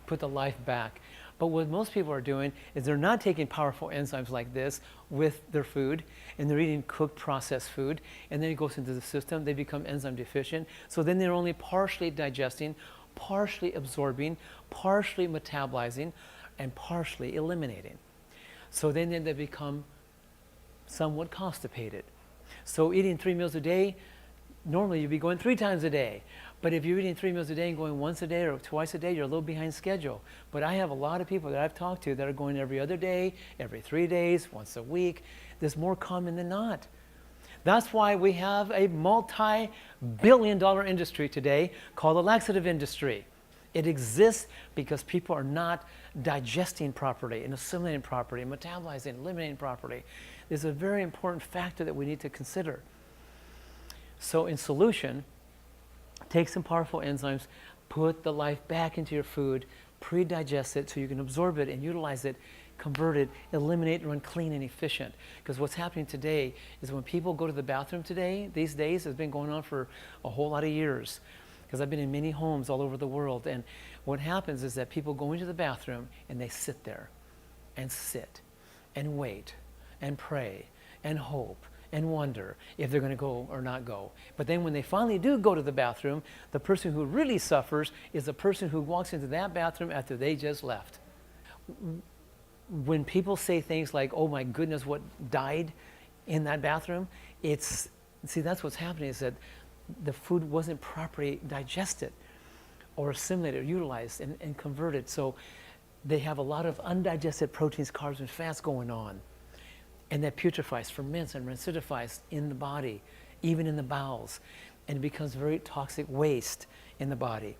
put the life back. But what most people are doing is they're not taking powerful enzymes like this with their food, and they're eating cooked processed food, and then it goes into the system, they become enzyme deficient. So then they're only partially digesting, partially absorbing, partially metabolizing, and partially eliminating. So then they become somewhat constipated. So eating 3 meals a day, normally you'd be going 3 times a day. But if you're eating 3 meals a day and going once a day or twice a day, you're a little behind schedule. But I have a lot of people that I've talked to that are going every other day, every 3 days, once a week. There's more common than not. That's why we have a multi-billion-dollar industry today called the laxative industry. It exists because people are not digesting properly and assimilating properly, and metabolizing, eliminating properly. This is a very important factor that we need to consider. So in solution, take some powerful enzymes, put the life back into your food, pre-digest it so you can absorb it and utilize it, convert it, eliminate, run clean and efficient. Because what's happening today is when people go to the bathroom today, these days, it's been going on for a whole lot of years. Because I've been in many homes all over the world, and what happens is that people go into the bathroom and they sit there and sit and wait and pray and hope and wonder if they're going to go or not go. But then when they finally do go to the bathroom, the person who really suffers is the person who walks into that bathroom after they just left. When people say things like, oh my goodness, what died in that bathroom, see, that's what's happening, is that the food wasn't properly digested or assimilated or utilized and converted. So they have a lot of undigested proteins, carbs, and fats going on. And that putrefies, ferments, and acidifies in the body, even in the bowels. And it becomes very toxic waste in the body.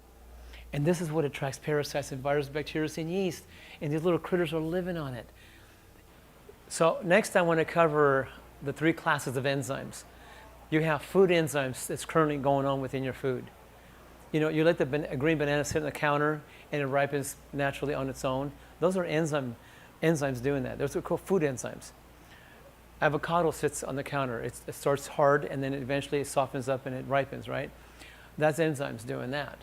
And this is what attracts parasites and viruses, bacteria, and yeast. And these little critters are living on it. So next I want to cover the 3 classes of enzymes. You have food enzymes that's currently going on within your food. You know, you let the green banana sit on the counter and it ripens naturally on its own. Those are enzymes doing that. Those are called food enzymes. Avocado sits on the counter. It starts hard and then eventually it softens up and it ripens, right? That's enzymes doing that,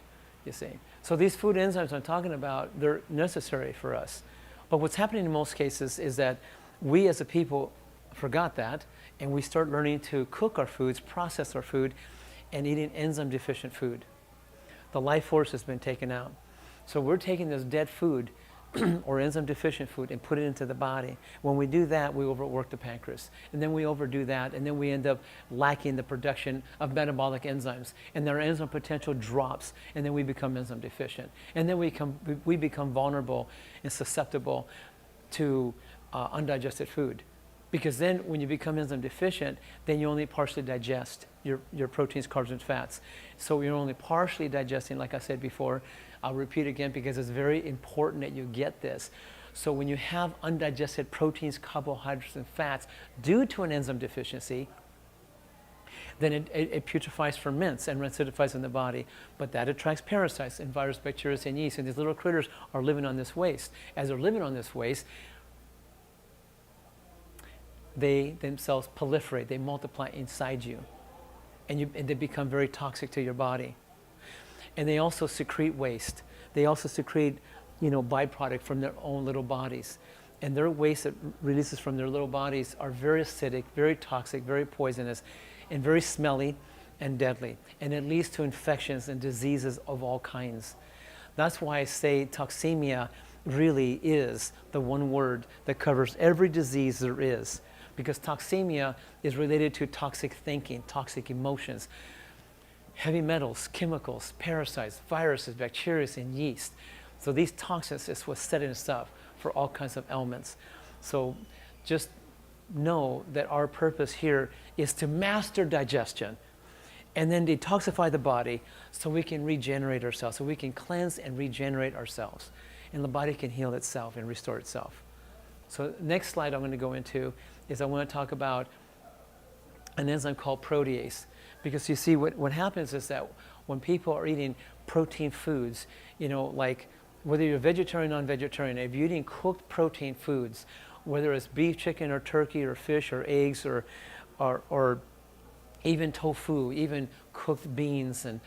you see. So these food enzymes I'm talking about, they're necessary for us. But what's happening in most cases is that we as a people forgot that, and we start learning to cook our foods, process our food, and eating enzyme deficient food. The life force has been taken out. So we're taking this dead food or enzyme deficient food and put it into the body. When we do that, we overwork the pancreas. And then we overdo that, and then we end up lacking the production of metabolic enzymes. And their enzyme potential drops, and then we become enzyme deficient. And then we become vulnerable and susceptible to undigested food. Because then when you become enzyme deficient, then you only partially digest your proteins, carbs, and fats. So you're only partially digesting, like I said before. I'll repeat again because it's very important that you get this. So when you have undigested proteins, carbohydrates, and fats due to an enzyme deficiency, then it putrefies, ferments, and acidifies in the body. But that attracts parasites and viruses, bacteria, and yeast. And these little critters are living on this waste. As they're living on this waste, they themselves proliferate, they multiply inside you, and they become very toxic to your body. And they also secrete waste. They also secrete, byproduct from their own little bodies. And their waste that releases from their little bodies are very acidic, very toxic, very poisonous, and very smelly and deadly. And it leads to infections and diseases of all kinds. That's why I say toxemia really is the one word that covers every disease there is. Because toxemia is related to toxic thinking, toxic emotions, heavy metals, chemicals, parasites, viruses, bacteria, and yeast. So these toxins is what's setting us up for all kinds of ailments. So just know that our purpose here is to master digestion and then detoxify the body so we can regenerate ourselves, so we can cleanse and regenerate ourselves. And the body can heal itself and restore itself. So next slide I'm going to go into is I want to talk about an enzyme called protease. Because you see, what happens is that when people are eating protein foods, like whether you're vegetarian or non-vegetarian, if you're eating cooked protein foods, whether it's beef, chicken, or turkey, or fish, or eggs, or even tofu, even cooked beans and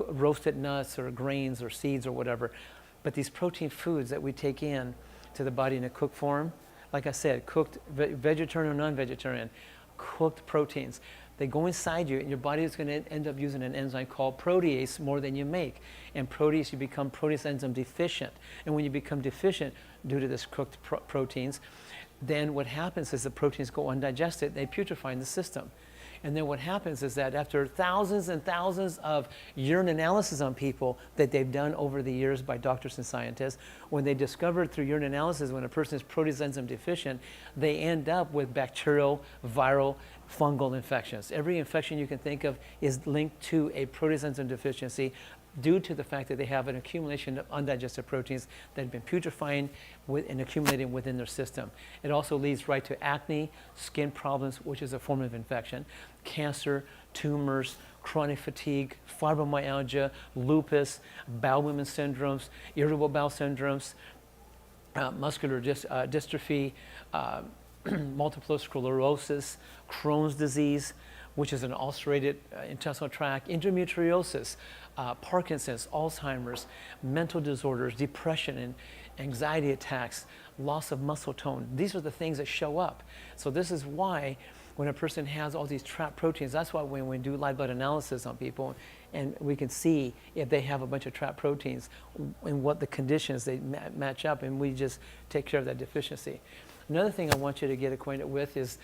roasted nuts or grains or seeds or whatever, but these protein foods that we take in to the body in a cooked form, like I said, cooked vegetarian or non-vegetarian, cooked proteins, they go inside you, and your body is going to end up using an enzyme called protease more than you make. And protease, you become protease enzyme deficient. And when you become deficient due to this cooked proteins, then what happens is the proteins go undigested, they putrefy in the system. And then what happens is that after thousands and thousands of urine analysis on people that they've done over the years by doctors and scientists, when they discovered through urine analysis when a person is protease enzyme deficient, they end up with bacterial, viral, fungal infections. Every infection you can think of is linked to a protease enzyme deficiency due to the fact that they have an accumulation of undigested proteins that have been putrefying and accumulating within their system. It also leads right to acne, skin problems, which is a form of infection, cancer, tumors, chronic fatigue, fibromyalgia, lupus, bowel movement syndromes, irritable bowel syndromes, muscular dystrophy, multiple sclerosis, Crohn's disease, which is an ulcerated intestinal tract, endometriosis, Parkinson's, Alzheimer's, mental disorders, depression and anxiety attacks, loss of muscle tone. These are the things that show up. So this is why when a person has all these trapped proteins, that's why when we do live blood analysis on people and we can see if they have a bunch of trapped proteins and what the conditions they match up, and we just take care of that deficiency. Another thing I want you to get acquainted with is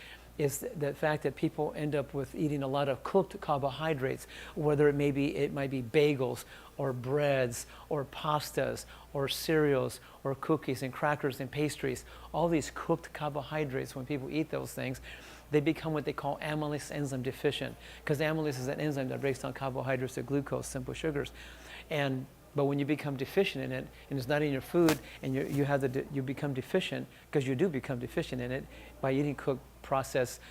the fact that people end up with eating a lot of cooked carbohydrates, whether it might be bagels or breads or pastas or cereals or cookies and crackers and pastries. All these cooked carbohydrates, when people eat those things, they become what they call amylase enzyme deficient, because amylase is an enzyme that breaks down carbohydrates to glucose, simple sugars. And But when you become deficient in it, and it's not in your food, and you become deficient, because you do become deficient in it by eating cooked, processed,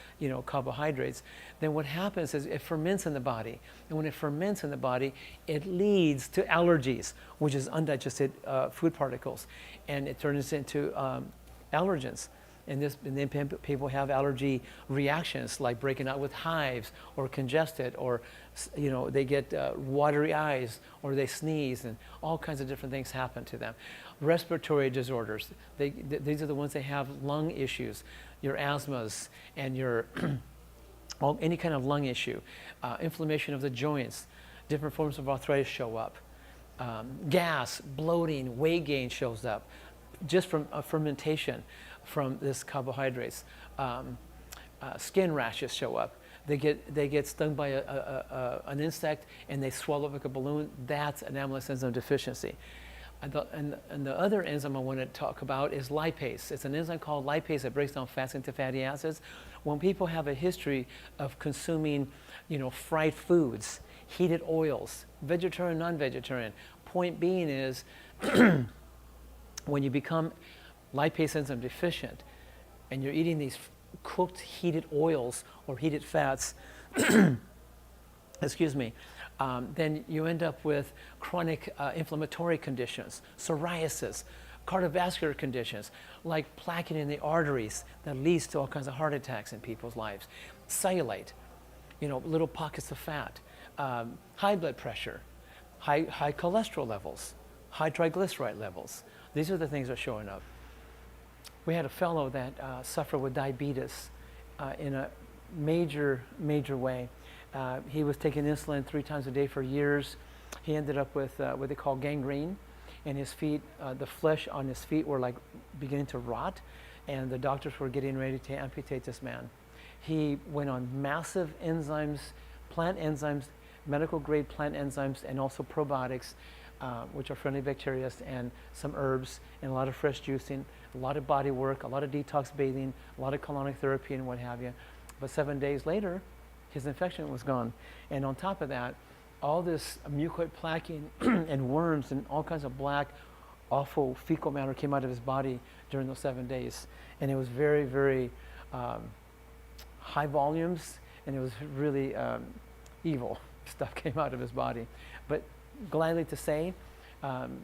carbohydrates, then what happens is it ferments in the body. And when it ferments in the body, it leads to allergies, which is undigested food particles. And it turns into allergens. And then people have allergy reactions, like breaking out with hives, or congested, or they get watery eyes, or they sneeze, and all kinds of different things happen to them. Respiratory disorders, these are the ones that have lung issues, your asthmas, and your any kind of lung issue, inflammation of the joints, different forms of arthritis show up, gas, bloating, weight gain shows up, just from fermentation from this carbohydrates. Skin rashes show up. They get stung by an insect and they swell up like a balloon. That's an amylase enzyme deficiency. And the other enzyme I want to talk about is lipase. It's an enzyme called lipase that breaks down fats into fatty acids. When people have a history of consuming, fried foods, heated oils, vegetarian, non-vegetarian, point being is when you become lipase enzyme deficient and you're eating these cooked heated oils or heated fats, excuse me, then you end up with chronic inflammatory conditions, psoriasis, cardiovascular conditions, like plaquing in the arteries that leads to all kinds of heart attacks in people's lives, cellulite, little pockets of fat, high blood pressure, high cholesterol levels, high triglyceride levels. These are the things that are showing up. We had a fellow that suffered with diabetes in a major way. He was taking insulin 3 times a day for years. He ended up with what they call gangrene, and his feet, the flesh on his feet were like beginning to rot, and the doctors were getting ready to amputate this man. He went on massive enzymes, plant enzymes, medical grade plant enzymes, and also probiotics, which are friendly bacteria, and some herbs, and a lot of fresh juicing, a lot of body work, a lot of detox bathing, a lot of colonic therapy, and what have you. But 7 days later, his infection was gone. And on top of that, all this mucoid plaquing and worms and all kinds of black, awful fecal matter came out of his body during those 7 days. And it was very, very high volumes, and it was really evil stuff came out of his body. But gladly to say,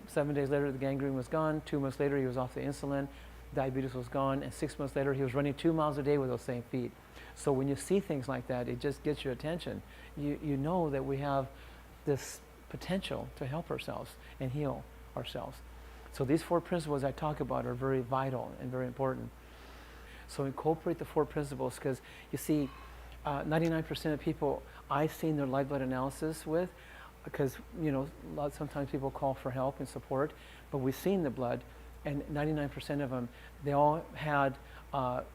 7 days later, the gangrene was gone. 2 months later, he was off the insulin. Diabetes was gone. And 6 months later, he was running 2 miles a day with those same feet. So when you see things like that, it just gets your attention. You know that we have this potential to help ourselves and heal ourselves. So these 4 principles I talk about are very vital and very important. So incorporate the 4 principles, because you see, 99% of people I've seen their live blood analysis with, because sometimes people call for help and support, but we've seen the blood, and 99% of them, they all had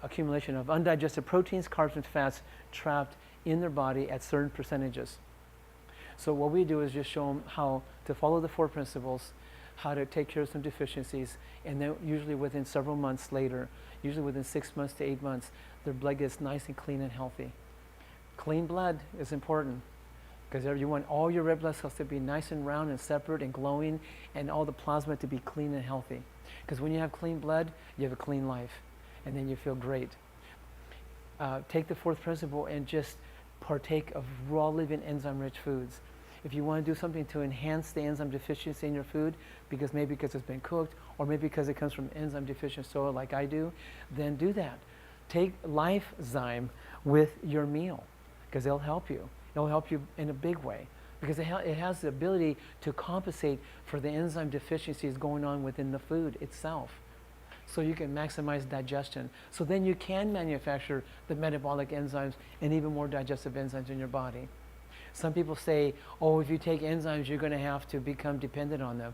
accumulation of undigested proteins, carbs, and fats trapped in their body at certain percentages. So what we do is just show them how to follow the 4 principles, how to take care of some deficiencies, and then usually within several months later, usually within 6 months to 8 months, their blood gets nice and clean and healthy. Clean blood is important, because you want all your red blood cells to be nice and round and separate and glowing, and all the plasma to be clean and healthy. Because when you have clean blood, you have a clean life, and then you feel great. Take the 4th principle and just partake of raw living enzyme-rich foods. If you want to do something to enhance the enzyme deficiency in your food, because it's been cooked, or maybe because it comes from enzyme deficient soil like I do, then do that. Take Lifezyme with your meal, because it'll help you. It'll help you in a big way, because it has the ability to compensate for the enzyme deficiencies going on within the food itself. So you can maximize digestion. So then you can manufacture the metabolic enzymes and even more digestive enzymes in your body. Some people say, oh, if you take enzymes, you're going to have to become dependent on them.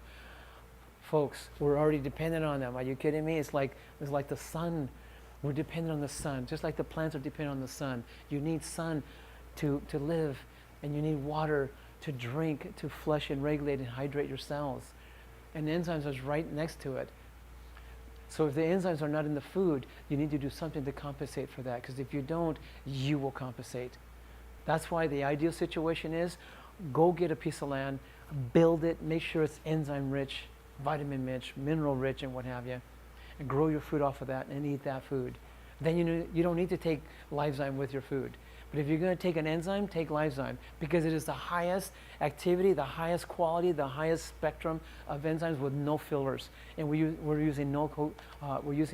Folks, we're already dependent on them. Are you kidding me? It's like the sun. We're dependent on the sun, just like the plants are dependent on the sun. You need sun to live, and you need water to drink, to flush and regulate and hydrate your cells. And enzymes are right next to it. So if the enzymes are not in the food, you need to do something to compensate for that, because if you don't, you will compensate. That's why the ideal situation is, go get a piece of land, build it, make sure it's enzyme rich, vitamin rich, mineral rich, and what have you, and grow your food off of that and eat that food. Then you don't need to take Lysozyme with your food. But if you're going to take an enzyme, take Lysozyme, because it is the highest activity, the highest quality, the highest spectrum of enzymes with no fillers, and we're using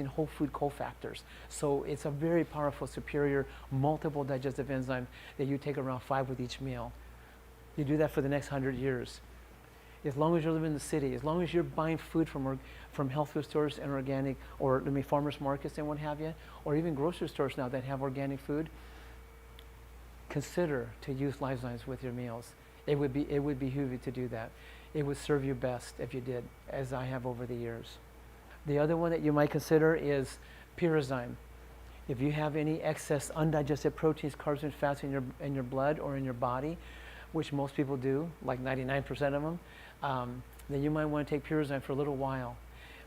whole food cofactors. So it's a very powerful, superior, multiple digestive enzyme that you take around 5 with each meal. You do that for the next 100 years. As long as you live in the city, as long as you're buying food from health food stores and organic, or farmers markets and what have you, or even grocery stores now that have organic food, consider to use Lysozymes with your meals. It would behoove you to do that. It would serve you best if you did, as I have over the years. The other one that you might consider is Pyrazyme. If you have any excess undigested proteins, carbs, and fats in your blood or in your body, which most people do, like 99% of them, then you might want to take Pyrazyme for a little while.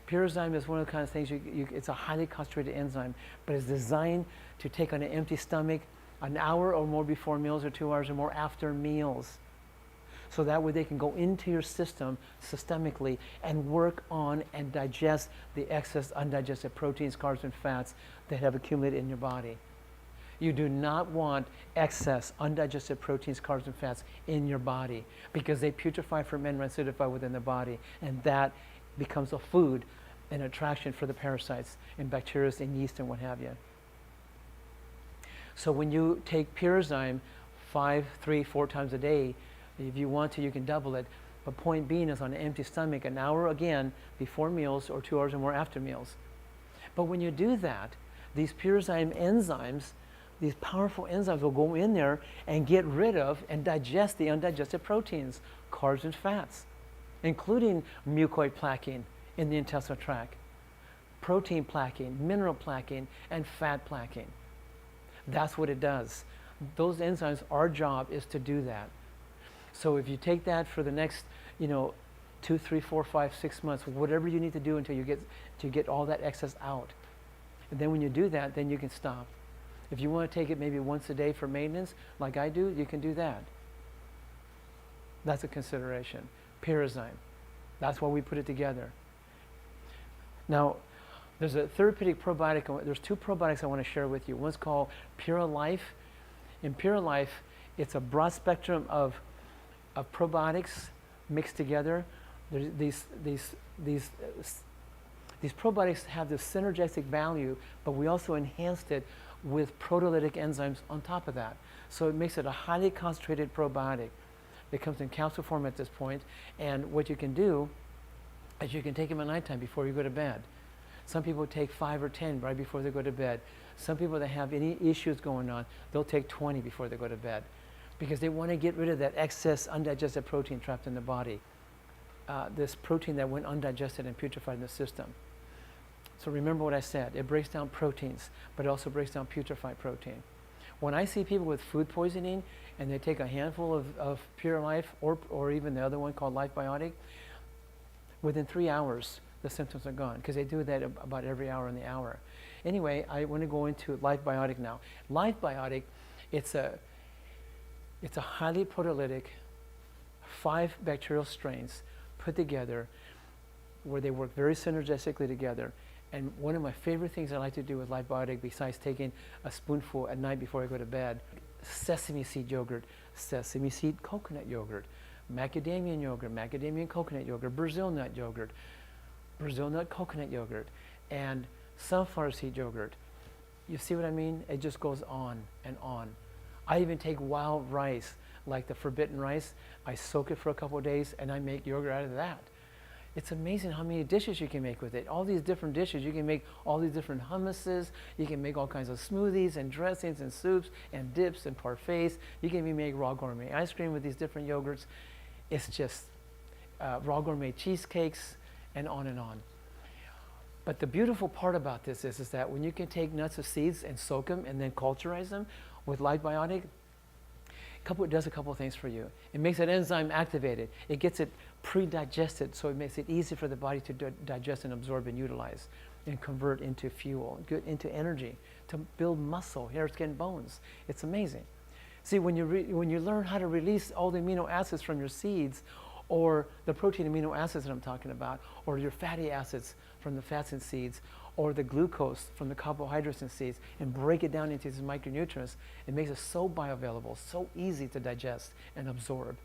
Pyrazyme is one of the kind of things, it's a highly concentrated enzyme, but it's designed to take on an empty stomach an hour or more before meals or 2 hours or more after meals. So that way they can go into your system systemically and work on and digest the excess undigested proteins, carbs, and fats that have accumulated in your body. You do not want excess undigested proteins, carbs, and fats in your body, because they putrefy, ferment, and acidify within the body, and that becomes a food, an attraction for the parasites and bacteria and yeast and what have you. So when you take Pyrazyme 5, 3, 4 times a day, if you want to, you can double it. But point being is on an empty stomach, an hour again before meals or 2 hours or more after meals. But when you do that, these Pyrazyme enzymes, these powerful enzymes will go in there and get rid of and digest the undigested proteins, carbs, and fats, including mucoid plaquing in the intestinal tract, protein plaquing, mineral plaquing, and fat plaquing. That's what it does. Those enzymes, our job is to do that. So if you take that for the next, 2, 3, 4, 5, 6 months, whatever you need to do until you get all that excess out. And then when you do that, then you can stop. If you want to take it maybe once a day for maintenance, like I do, you can do that. That's a consideration. Pyrazyme. That's why we put it together. Now, there's a therapeutic probiotic. There's 2 probiotics I want to share with you. One's called Pure Life. In Pure Life, it's a broad spectrum of probiotics mixed together. These probiotics have this synergistic value, but we also enhanced it with proteolytic enzymes on top of that. So it makes it a highly concentrated probiotic. It comes in capsule form at this point, and what you can do is you can take them at nighttime before you go to bed. Some people take 5 or 10 right before they go to bed. Some people that have any issues going on, they'll take 20 before they go to bed, because they want to get rid of that excess undigested protein trapped in the body, this protein that went undigested and putrefied in the system. So remember what I said. It breaks down proteins, but it also breaks down putrefied protein. When I see people with food poisoning and they take a handful of Pure Life or even the other one called Life Biotic, within 3 hours, the symptoms are gone, because they do that about every hour in the hour. Anyway, I want to go into Life Biotic now. Life Biotic, it's a highly proteolytic, 5 bacterial strains put together where they work very synergistically together. And one of my favorite things I like to do with Life Biotic, besides taking a spoonful at night before I go to bed, sesame seed yogurt, sesame seed coconut yogurt, macadamia yogurt, macadamia coconut yogurt, Brazil nut yogurt, Brazil nut coconut yogurt, and sunflower seed yogurt. You see what I mean? It just goes on and on. I even take wild rice, like the forbidden rice. I soak it for a couple of days, and I make yogurt out of that. It's amazing how many dishes you can make with it. All these different dishes. You can make all these different hummuses. You can make all kinds of smoothies and dressings and soups and dips and parfaits. You can even make raw gourmet ice cream with these different yogurts. It's just raw gourmet cheesecakes and on and on. But the beautiful part about this is that when you can take nuts or seeds and soak them and then culturize them with Life Biotic, it does a couple of things for you. It makes it enzyme activated. It gets it pre-digested, so it makes it easy for the body to digest and absorb and utilize and convert into fuel, into energy, to build muscle, hair, skin, bones. It's amazing. See, when you learn how to release all the amino acids from your seeds or the protein amino acids that I'm talking about, or your fatty acids from the fats and seeds, or the glucose from the carbohydrates and seeds, and break it down into these micronutrients. It makes it so bioavailable, so easy to digest and absorb.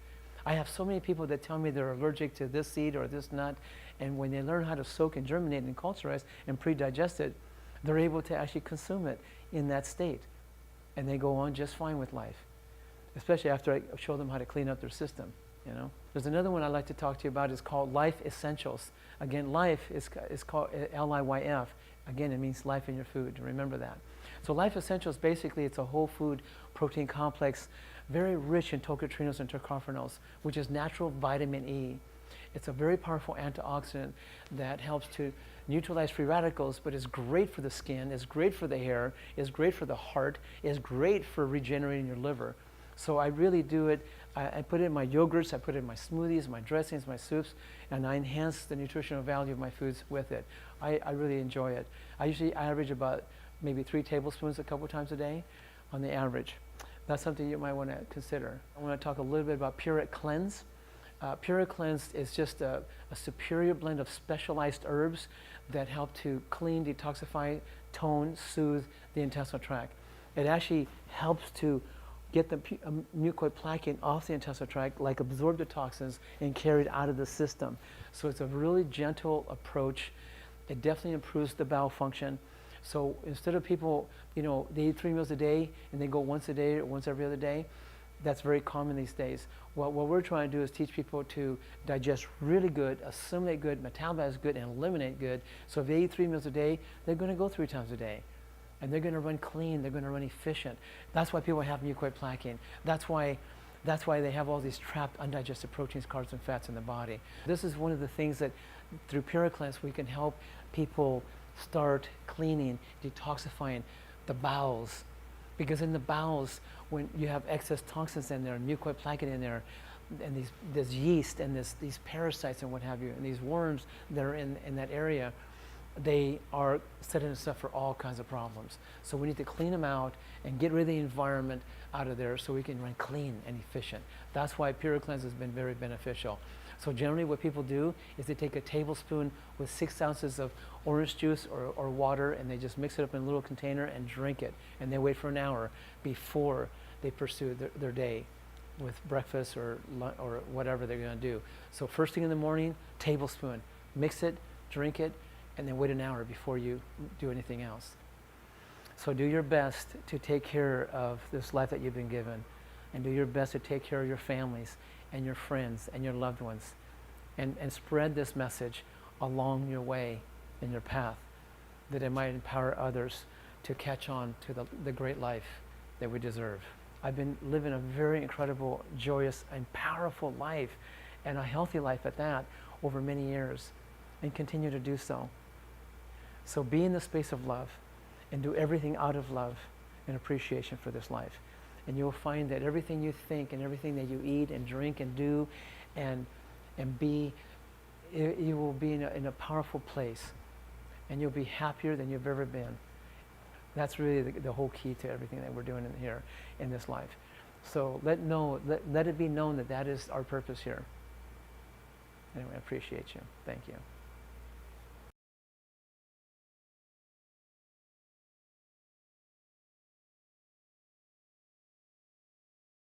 I have so many people that tell me they're allergic to this seed or this nut, and when they learn how to soak and germinate and culturize and pre-digest it, they're able to actually consume it in that state. And they go on just fine with life, especially after I show them how to clean up their system. You know? There's another one I'd like to talk to you about. It's called Life Essentials. Again, life is called L-I-Y-F. Again, it means life in your food. Remember that. So Life Essentials, basically, it's a whole food protein complex, very rich in tocotrienols and tocopherols, which is natural vitamin E. It's a very powerful antioxidant that helps to neutralize free radicals, but is great for the skin, is great for the hair, is great for the heart, is great for regenerating your liver. So I really do it. I put it in my yogurts, I put it in my smoothies, my dressings, my soups, and I enhance the nutritional value of my foods with it. I really enjoy it. I usually average about maybe 3 tablespoons a couple times a day on the average. That's something you might want to consider. I want to talk a little bit about Pureit Cleanse. Pureit Cleanse is just a superior blend of specialized herbs that help to clean, detoxify, tone, soothe the intestinal tract. It actually helps to get the mucoid plaque off the intestinal tract, like absorb the toxins and carry it out of the system. So it's a really gentle approach. It definitely improves the bowel function. So instead of people, you know, they eat 3 meals a day and they go once a day or once every other day, that's very common these days. What we're trying to do is teach people to digest really good, assimilate good, metabolize good, and eliminate good. So if they eat 3 meals a day, they're going to go 3 times a day. And they're going to run clean, they're going to run efficient. That's why people have mucoid plaquing. That's why they have all these trapped undigested proteins, carbs, and fats in the body. This is one of the things that through Pureit Cleanse we can help people start cleaning, detoxifying the bowels. Because in the bowels, when you have excess toxins in there, and mucoid plaque in there, and this yeast and these parasites and what have you, and these worms that are in that area, they are setting us up for all kinds of problems. So we need to clean them out and get rid of the environment out of there so we can run clean and efficient. That's why Pureit Cleanse has been very beneficial. So generally what people do is they take a tablespoon with 6 ounces of orange juice or water, and they just mix it up in a little container and drink it. And they wait for an hour before they pursue their day with breakfast or whatever they're going to do. So first thing in the morning, tablespoon, mix it, drink it, and then wait an hour before you do anything else. So do your best to take care of this life that you've been given, and do your best to take care of your families and your friends and your loved ones, and spread this message along your way in your path, that it might empower others to catch on to the great life that we deserve. I've been living a very incredible, joyous, and powerful life, and a healthy life at that, over many years, and continue to do so. So be in the space of love and do everything out of love and appreciation for this life. And you'll find that everything you think and everything that you eat and drink and do and be, you will be in a powerful place, and you'll be happier than you've ever been. That's really the whole key to everything that we're doing here in this life. So let it be known that that is our purpose here. Anyway, I appreciate you. Thank you.